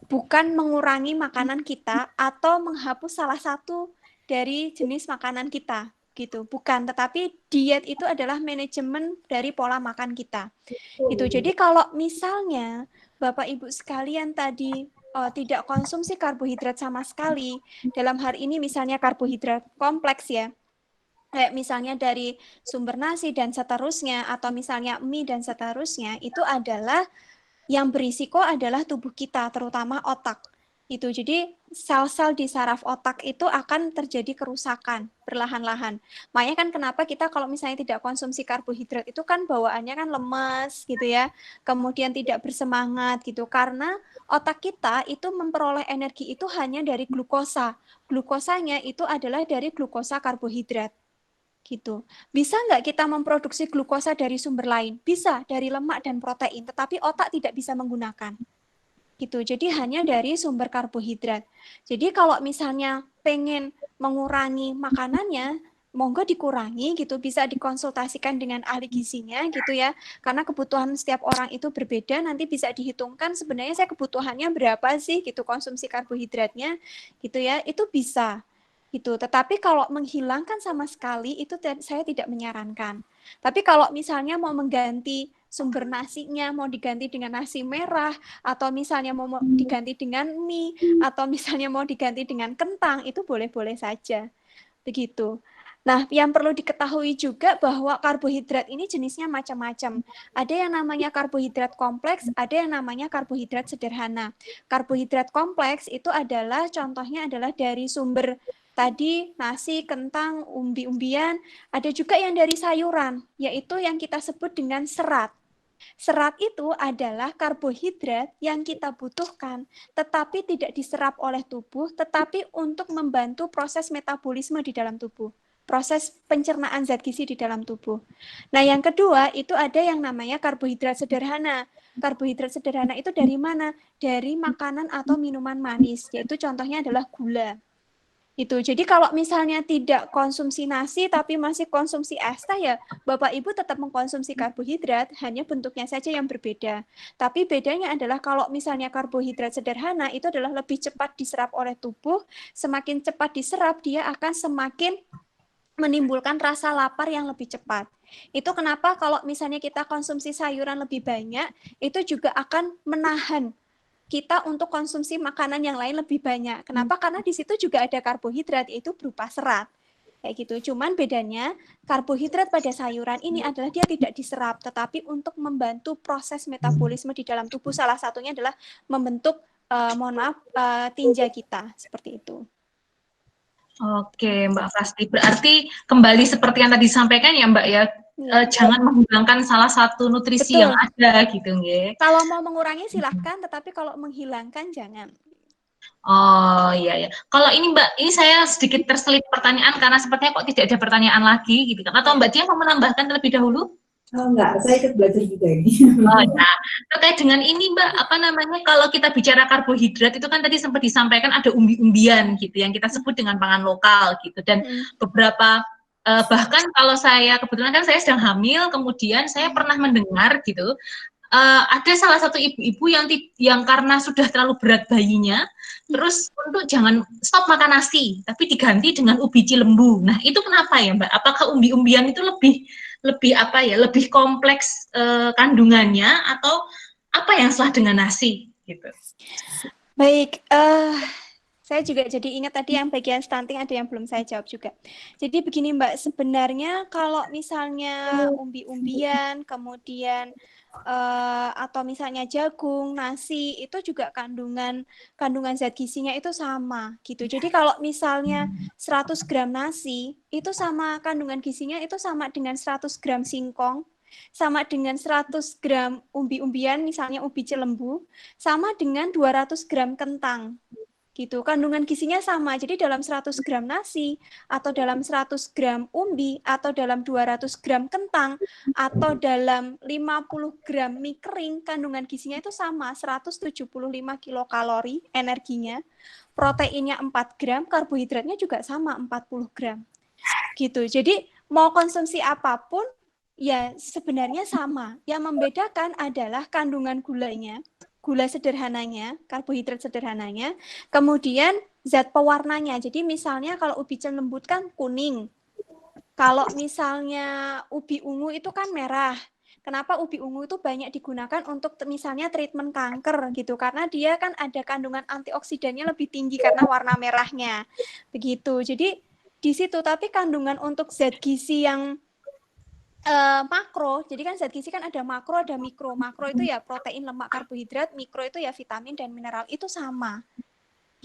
Bukan mengurangi makanan kita atau menghapus salah satu dari jenis makanan kita gitu, bukan, tetapi diet itu adalah manajemen dari pola makan kita. Itu. Jadi kalau misalnya Bapak Ibu sekalian tadi tidak konsumsi karbohidrat sama sekali, dalam hari ini misalnya karbohidrat kompleks ya, kayak misalnya dari sumber nasi dan seterusnya, atau misalnya mie dan seterusnya, itu adalah yang berisiko adalah tubuh kita, terutama otak. Itu. Jadi sel-sel di saraf otak itu akan terjadi kerusakan perlahan-lahan. Makanya kan kenapa kita kalau misalnya tidak konsumsi karbohidrat itu kan bawaannya kan lemas gitu ya. Kemudian tidak bersemangat gitu, karena otak kita itu memperoleh energi itu hanya dari glukosa. Glukosanya itu adalah dari glukosa karbohidrat. Gitu. Bisa nggak kita memproduksi glukosa dari sumber lain? Bisa, dari lemak dan protein, tetapi otak tidak bisa menggunakan. Gitu. Jadi hanya dari sumber karbohidrat. Jadi kalau misalnya pengen mengurangi makanannya, monggo dikurangi gitu, bisa dikonsultasikan dengan ahli gizinya gitu ya. Karena kebutuhan setiap orang itu berbeda, nanti bisa dihitungkan sebenarnya saya kebutuhannya berapa sih gitu konsumsi karbohidratnya gitu ya. Itu bisa. Gitu. Tetapi kalau menghilangkan sama sekali itu saya tidak menyarankan. Tapi kalau misalnya mau mengganti sumber nasinya, mau diganti dengan nasi merah, atau misalnya mau diganti dengan mie, atau misalnya mau diganti dengan kentang, itu boleh-boleh saja. Begitu. Nah, yang perlu diketahui juga bahwa karbohidrat ini jenisnya macam-macam. Ada yang namanya karbohidrat kompleks, ada yang namanya karbohidrat sederhana. Karbohidrat kompleks itu adalah, contohnya adalah dari sumber tadi nasi, kentang, umbi-umbian, ada juga yang dari sayuran, yaitu yang kita sebut dengan serat. Serat itu adalah karbohidrat yang kita butuhkan, tetapi tidak diserap oleh tubuh, tetapi untuk membantu proses metabolisme di dalam tubuh, proses pencernaan zat gizi di dalam tubuh. Nah, yang kedua itu ada yang namanya karbohidrat sederhana. Karbohidrat sederhana itu dari mana? Dari makanan atau minuman manis, yaitu contohnya adalah gula. Itu. Jadi kalau misalnya tidak konsumsi nasi tapi masih konsumsi es teh ya Bapak Ibu tetap mengkonsumsi karbohidrat, hanya bentuknya saja yang berbeda. Tapi bedanya adalah kalau misalnya karbohidrat sederhana itu adalah lebih cepat diserap oleh tubuh, semakin cepat diserap dia akan semakin menimbulkan rasa lapar yang lebih cepat. Itu kenapa kalau misalnya kita konsumsi sayuran lebih banyak, itu juga akan menahan kita untuk konsumsi makanan yang lain lebih banyak. Kenapa? Karena di situ juga ada karbohidrat, yaitu berupa serat. Kayak gitu. Cuman bedanya karbohidrat pada sayuran ini adalah dia tidak diserap, tetapi untuk membantu proses metabolisme di dalam tubuh. Salah satunya adalah membentuk, tinja kita, seperti itu. Oke, Mbak Fasti. Berarti kembali seperti yang tadi disampaikan ya, Mbak ya. Jangan menghilangkan salah satu nutrisi yang ada gitu nggih. Kalau mau mengurangi silahkan, tetapi kalau menghilangkan jangan. Oh iya ya. Kalau ini Mbak, ini saya sedikit terselip pertanyaan karena sepertinya kok tidak ada pertanyaan lagi gitu kan. Atau Mbak Dia mau menambahkan terlebih dahulu? Oh enggak, saya ikut belajar juga ini. Oh ya. Terkait dengan ini Mbak, apa namanya, kalau kita bicara karbohidrat itu kan tadi sempat disampaikan ada umbi-umbian gitu yang kita sebut dengan pangan lokal gitu, dan beberapa Bahkan kalau saya kebetulan kan saya sedang hamil, kemudian saya pernah mendengar gitu, ada salah satu ibu-ibu yang karena sudah terlalu berat bayinya, terus untuk jangan stop makan nasi, tapi diganti dengan ubi cilembu. Nah itu kenapa ya Mbak? Apakah umbi-umbian itu lebih kompleks kandungannya, atau apa yang salah dengan nasi gitu? Baik, saya juga jadi ingat tadi yang bagian stunting ada yang belum saya jawab juga. Jadi begini Mbak, sebenarnya kalau misalnya umbi-umbian, kemudian atau misalnya jagung, nasi, itu juga kandungan zat gizinya itu sama gitu. Jadi kalau misalnya 100 gram nasi, itu sama kandungan gizinya itu sama dengan 100 gram singkong, sama dengan 100 gram umbi-umbian, misalnya ubi cilembu, sama dengan 200 gram kentang. Gitu, kandungan gizinya sama. Jadi dalam 100 gram nasi, atau dalam 100 gram umbi, atau dalam 200 gram kentang, atau dalam 50 gram mie kering, kandungan gizinya itu sama, 175 kilokalori energinya, proteinnya 4 gram, karbohidratnya juga sama, 40 gram. Gitu. Jadi mau konsumsi apapun, ya sebenarnya sama. Yang membedakan adalah kandungan gulanya, gula sederhananya, karbohidrat sederhananya, kemudian zat pewarnanya. Jadi misalnya kalau ubi cilembu kan kuning, kalau misalnya ubi ungu itu kan merah. Kenapa ubi ungu itu banyak digunakan untuk misalnya treatment kanker gitu, karena dia kan ada kandungan antioksidannya lebih tinggi karena warna merahnya. Begitu. Jadi di situ, tapi kandungan untuk zat gizi yang makro, jadi kan zat gizi kan ada makro, ada mikro. Makro itu ya protein, lemak, karbohidrat, mikro itu ya vitamin dan mineral, itu sama.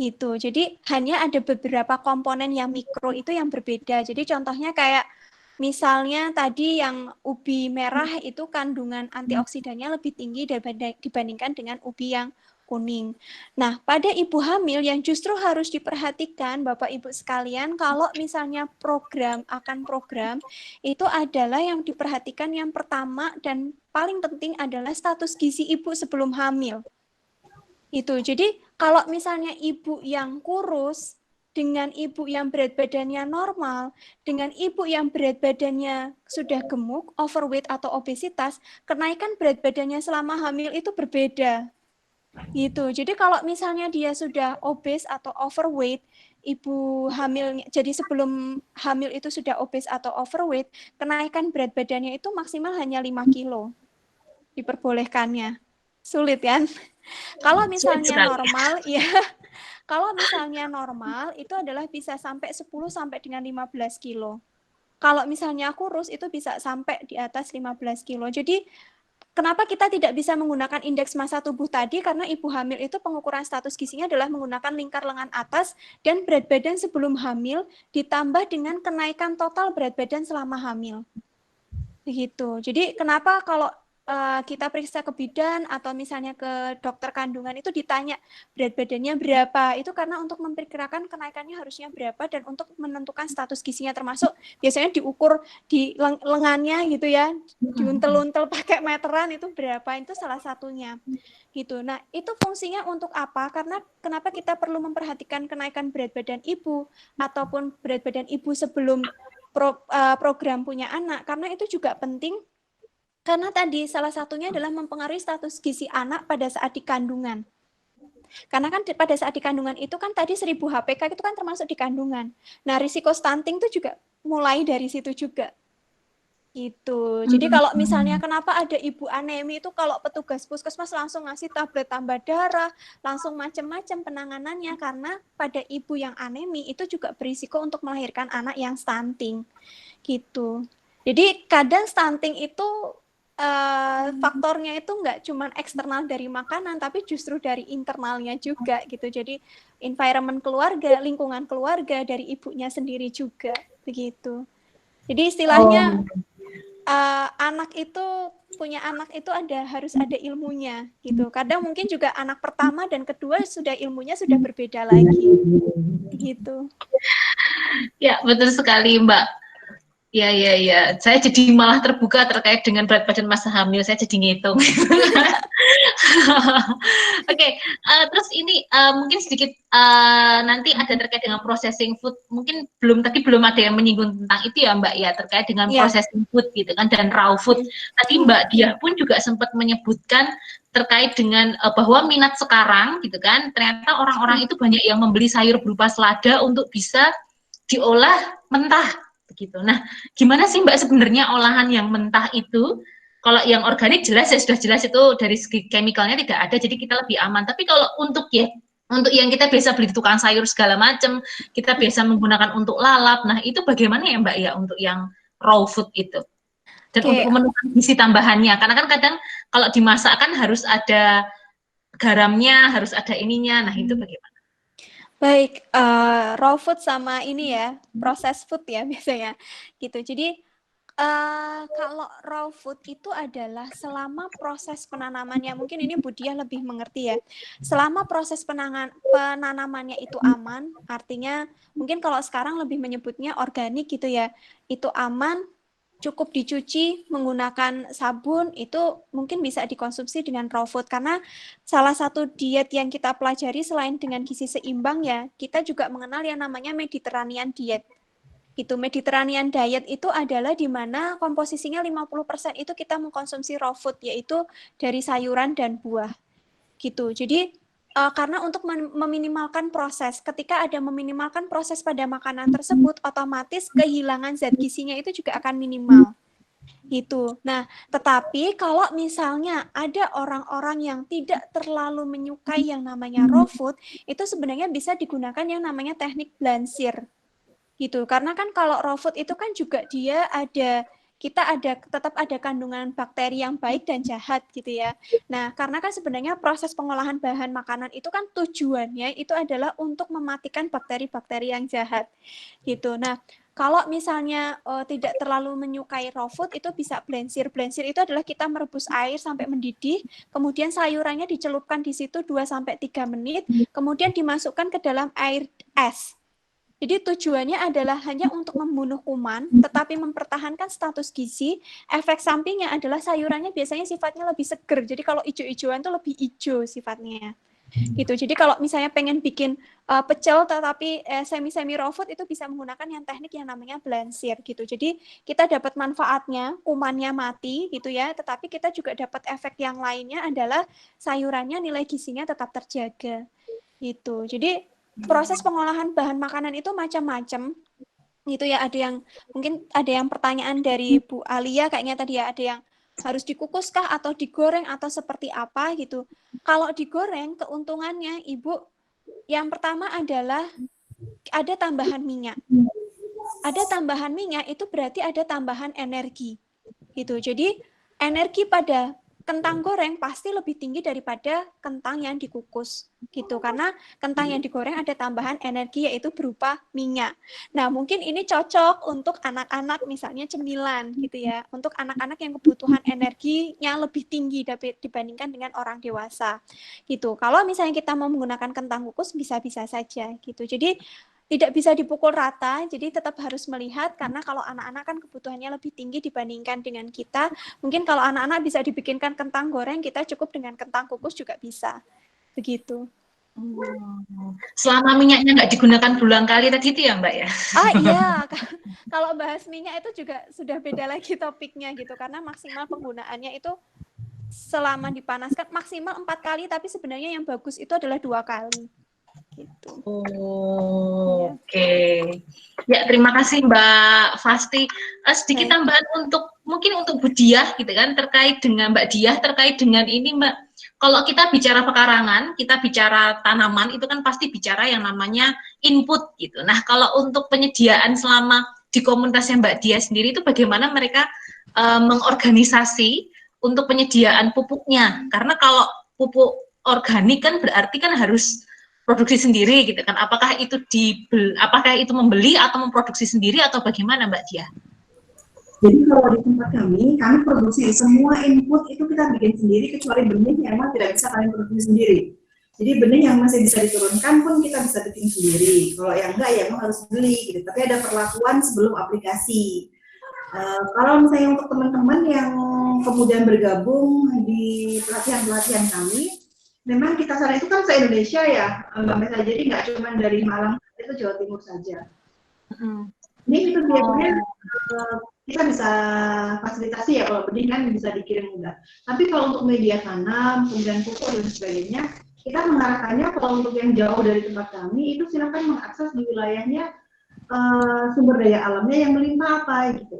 Gitu. Jadi hanya ada beberapa komponen yang mikro itu yang berbeda. Jadi contohnya kayak misalnya tadi yang ubi merah itu kandungan antioksidannya lebih tinggi dibandingkan dengan ubi yang kuning. Nah, pada ibu hamil yang justru harus diperhatikan Bapak Ibu sekalian, kalau misalnya program itu adalah yang diperhatikan yang pertama dan paling penting adalah status gizi ibu sebelum hamil. Itu. Jadi kalau misalnya ibu yang kurus dengan ibu yang berat badannya normal, dengan ibu yang berat badannya sudah gemuk, overweight atau obesitas, kenaikan berat badannya selama hamil itu berbeda. Gitu. Jadi kalau misalnya dia sudah obes atau overweight, ibu hamilnya, jadi sebelum hamil itu sudah obes atau overweight, kenaikan berat badannya itu maksimal hanya 5 kilo diperbolehkannya. Sulit kan? Kalau misalnya normal, ya. Kalau misalnya normal itu adalah bisa sampai 10 sampai dengan 15 kilo. Kalau misalnya kurus itu bisa sampai di atas 15 kilo. Jadi kenapa kita tidak bisa menggunakan indeks massa tubuh tadi? Karena ibu hamil itu pengukuran status gizinya adalah menggunakan lingkar lengan atas dan berat badan sebelum hamil ditambah dengan kenaikan total berat badan selama hamil. Begitu. Jadi kenapa kalau kita periksa ke bidan atau misalnya ke dokter kandungan itu ditanya berat badannya berapa, itu karena untuk memperkirakan kenaikannya harusnya berapa dan untuk menentukan status gizinya, termasuk biasanya diukur di lengannya gitu ya, diuntel-untel pakai meteran itu berapa, itu salah satunya gitu. Nah itu fungsinya untuk apa? Karena kenapa kita perlu memperhatikan kenaikan berat badan ibu ataupun berat badan ibu sebelum program punya anak, karena itu juga penting. Karena tadi salah satunya adalah mempengaruhi status gizi anak pada saat di kandungan. Karena kan pada saat di kandungan itu kan tadi 1000 HPK itu kan termasuk di kandungan. Nah, risiko stunting itu juga mulai dari situ juga. Gitu. Jadi kalau misalnya kenapa ada ibu anemi itu kalau petugas puskesmas langsung ngasih tablet tambah darah, langsung macam-macam penanganannya, karena pada ibu yang anemi itu juga berisiko untuk melahirkan anak yang stunting. Gitu. Jadi kadang stunting itu faktornya itu nggak cuma eksternal dari makanan, tapi justru dari internalnya juga gitu. Jadi environment keluarga, lingkungan keluarga, dari ibunya sendiri juga begitu. Jadi istilahnya anak itu punya anak itu harus ada ilmunya gitu. Kadang mungkin juga anak pertama dan kedua sudah ilmunya sudah berbeda lagi gitu. Ya betul sekali Mbak. Iya. Saya jadi malah terbuka terkait dengan berat badan masa hamil. Saya jadi ngitung. Oke, terus ini mungkin sedikit nanti ada terkait dengan processing food. Mungkin tadi belum ada yang menyinggung tentang itu ya Mbak ya, terkait dengan processing food gitu kan dan raw food. Tadi Mbak Diah pun juga sempat menyebutkan terkait dengan bahwa minat sekarang gitu kan, ternyata orang-orang itu banyak yang membeli sayur berupa selada untuk bisa diolah mentah begitu. Nah, gimana sih Mbak sebenarnya olahan yang mentah itu? Kalau yang organik jelas ya sudah jelas itu dari segi chemicalnya tidak ada, jadi kita lebih aman. Tapi kalau untuk yang kita biasa beli di tukang sayur segala macam, kita biasa menggunakan untuk lalap. Nah, itu bagaimana ya Mbak ya untuk yang raw food itu? Dan untuk memenuhi gizi tambahannya, karena kan kadang kalau dimasak kan harus ada garamnya, harus ada ininya. Nah, itu bagaimana? Baik, raw food sama ini ya, processed food ya biasanya gitu. Jadi kalau raw food itu adalah selama proses penanamannya, mungkin ini Bu Diah lebih mengerti ya. Selama proses penanamannya itu aman, artinya mungkin kalau sekarang lebih menyebutnya organik gitu ya, itu aman, cukup dicuci menggunakan sabun, itu mungkin bisa dikonsumsi dengan raw food. Karena salah satu diet yang kita pelajari selain dengan gizi seimbang ya, kita juga mengenal yang namanya Mediterranean diet. Gitu. Mediterranean diet itu adalah di mana komposisinya 50% itu kita mengkonsumsi raw food, yaitu dari sayuran dan buah. Gitu. Jadi karena untuk meminimalkan proses, ketika ada meminimalkan proses pada makanan tersebut, otomatis kehilangan zat gizinya itu juga akan minimal. Gitu. Nah, tetapi kalau misalnya ada orang-orang yang tidak terlalu menyukai yang namanya raw food, itu sebenarnya bisa digunakan yang namanya teknik blansir. Gitu. Karena kan kalau raw food itu kan juga dia tetap ada kandungan bakteri yang baik dan jahat gitu ya. Nah, karena kan sebenarnya proses pengolahan bahan makanan itu kan tujuannya itu adalah untuk mematikan bakteri-bakteri yang jahat. Gitu. Nah, kalau misalnya tidak terlalu menyukai raw food, itu bisa blansir. Blansir itu adalah kita merebus air sampai mendidih, kemudian sayurannya dicelupkan di situ 2-3 menit, kemudian dimasukkan ke dalam air es. Jadi tujuannya adalah hanya untuk membunuh kuman, tetapi mempertahankan status gizi. Efek sampingnya adalah sayurannya biasanya sifatnya lebih seger. Jadi kalau ijo-ijoan itu lebih hijau sifatnya. Gitu. Jadi kalau misalnya pengen bikin pecel tetapi semi-semi raw food, itu bisa menggunakan yang teknik yang namanya blansir gitu. Jadi kita dapat manfaatnya, kumannya mati gitu ya, tetapi kita juga dapat efek yang lainnya adalah sayurannya nilai gizinya tetap terjaga. Gitu. Jadi proses pengolahan bahan makanan itu macam-macam gitu ya. Mungkin ada yang pertanyaan dari Bu Alia kayaknya tadi ya, ada yang harus dikukus kah atau digoreng atau seperti apa gitu. Kalau digoreng, keuntungannya Ibu yang pertama adalah ada tambahan minyak. Ada tambahan minyak itu berarti ada tambahan energi gitu. Jadi energi pada kentang goreng pasti lebih tinggi daripada kentang yang dikukus gitu, karena kentang yang digoreng ada tambahan energi yaitu berupa minyak. Nah, mungkin ini cocok untuk anak-anak misalnya cemilan gitu ya, untuk anak-anak yang kebutuhan energinya lebih tinggi dibandingkan dengan orang dewasa gitu. Kalau misalnya kita mau menggunakan kentang kukus bisa-bisa saja gitu. Jadi tidak bisa dipukul rata, jadi tetap harus melihat, karena kalau anak-anak kan kebutuhannya lebih tinggi dibandingkan dengan kita. Mungkin kalau anak-anak bisa dibikinkan kentang goreng, kita cukup dengan kentang kukus juga bisa. Begitu. Selama minyaknya nggak digunakan berulang kali tadi itu ya Mbak ya? Iya, kalau bahas minyak itu juga sudah beda lagi topiknya gitu, karena maksimal penggunaannya itu selama dipanaskan maksimal 4 kali, tapi sebenarnya yang bagus itu adalah 2 kali. Gitu. Oke. Ya, terima kasih Mbak Fasti. Sedikit tambahan mungkin untuk Bu Diah gitu kan, terkait dengan Mbak Diah, terkait dengan ini Mbak. Kalau kita bicara pekarangan, kita bicara tanaman, itu kan pasti bicara yang namanya input gitu. Nah, kalau untuk penyediaan selama di komunitasnya Mbak Diah sendiri itu bagaimana mereka mengorganisasi untuk penyediaan pupuknya? Karena kalau pupuk organik kan berarti kan harus produksi sendiri gitu kan. Apakah itu membeli atau memproduksi sendiri atau bagaimana Mbak Diah? Jadi kalau di tempat kami produksi semua input itu kita bikin sendiri, kecuali benih yang memang tidak bisa kami produksi sendiri. Jadi benih yang masih bisa diturunkan pun kita bisa bikin sendiri. Kalau yang enggak ya memang harus beli gitu. Tapi ada perlakuan sebelum aplikasi. Kalau misalnya untuk teman-teman yang kemudian bergabung di pelatihan-pelatihan kami, memang kita sana itu kan se-Indonesia ya, Mbak Mesa, jadi nggak cuma dari Malang itu Jawa Timur saja. Ini itu biasanya kita bisa fasilitasi ya, kalau benih kan bisa dikirim mudah. Tapi kalau untuk media tanam, kemudian pupuk dan sebagainya, kita mengarahkannya kalau untuk yang jauh dari tempat kami itu silakan mengakses di wilayahnya sumber daya alamnya yang melimpah apa gitu.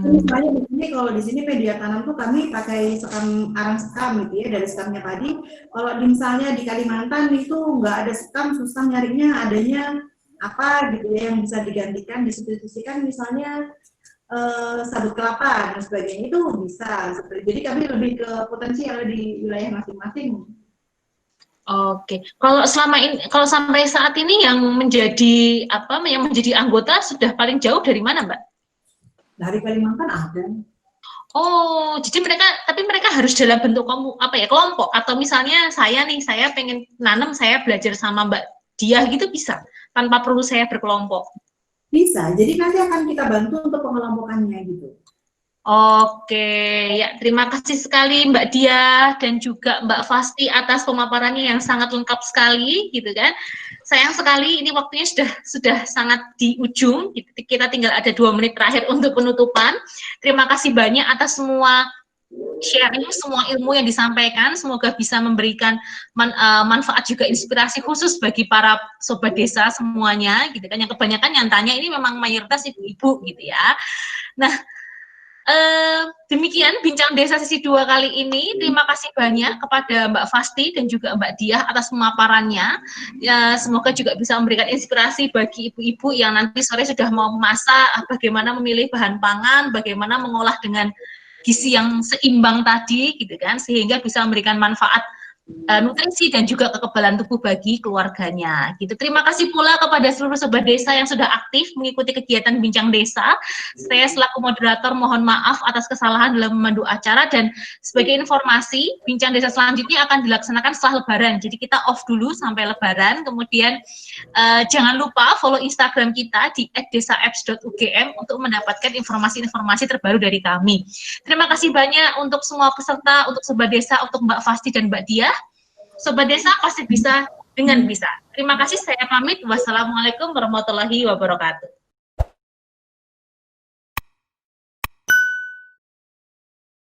Misalnya di sini, kalau di sini media tanam tuh kami pakai sekam, arang sekam gitu ya, dari sekamnya padi. Kalau misalnya di Kalimantan itu nggak ada sekam, susah nyarinya, adanya apa gitu ya yang bisa digantikan, disubstitusikan misalnya sabut kelapa dan sebagainya, itu bisa. Jadi kami lebih ke potensi yang ada di wilayah masing-masing. Oke, kalau selama ini, kalau sampai saat ini yang menjadi apa, yang menjadi anggota sudah paling jauh dari mana, Mbak? Dari Kalimantan ada. Oh, jadi mereka, tapi mereka harus dalam bentuk kelompok, atau misalnya saya nih, saya pengen nanam, saya belajar sama Mbak Diah gitu bisa, tanpa perlu saya berkelompok. Bisa, jadi nanti akan kita bantu untuk pengelompokannya gitu. Oke, ya terima kasih sekali Mbak Diah dan juga Mbak Fasti atas pemaparannya yang sangat lengkap sekali, gitu kan. Sayang sekali ini waktunya sudah sangat di ujung, kita tinggal ada 2 menit terakhir untuk penutupan. Terima kasih banyak atas semua sharing, semua ilmu yang disampaikan, semoga bisa memberikan manfaat juga inspirasi khusus bagi para sobat desa semuanya, gitu kan. Yang kebanyakan yang tanya ini memang mayoritas ibu-ibu, gitu ya. Nah, demikian bincang desa sesi 2 kali ini. Terima kasih banyak kepada Mbak Fasti dan juga Mbak Diah atas pemaparannya. Ya, semoga juga bisa memberikan inspirasi bagi ibu-ibu yang nanti sore sudah mau memasak, bagaimana memilih bahan pangan, bagaimana mengolah dengan gizi yang seimbang tadi, gitu kan, sehingga bisa memberikan manfaat nutrisi dan juga kekebalan tubuh bagi keluarganya gitu. Terima kasih pula kepada seluruh sobat desa yang sudah aktif mengikuti kegiatan bincang desa. Saya selaku moderator mohon maaf atas kesalahan dalam memandu acara, dan sebagai informasi bincang desa selanjutnya akan dilaksanakan setelah lebaran. Jadi kita off dulu sampai lebaran, kemudian jangan lupa follow Instagram kita di @desaapps.ugm untuk mendapatkan informasi-informasi terbaru dari kami. Terima kasih banyak untuk semua peserta, untuk sobat desa, untuk Mbak Fasti dan Mbak Diah. Sobat desa pasti bisa dengan bisa. Terima kasih, saya pamit. Wassalamualaikum warahmatullahi wabarakatuh.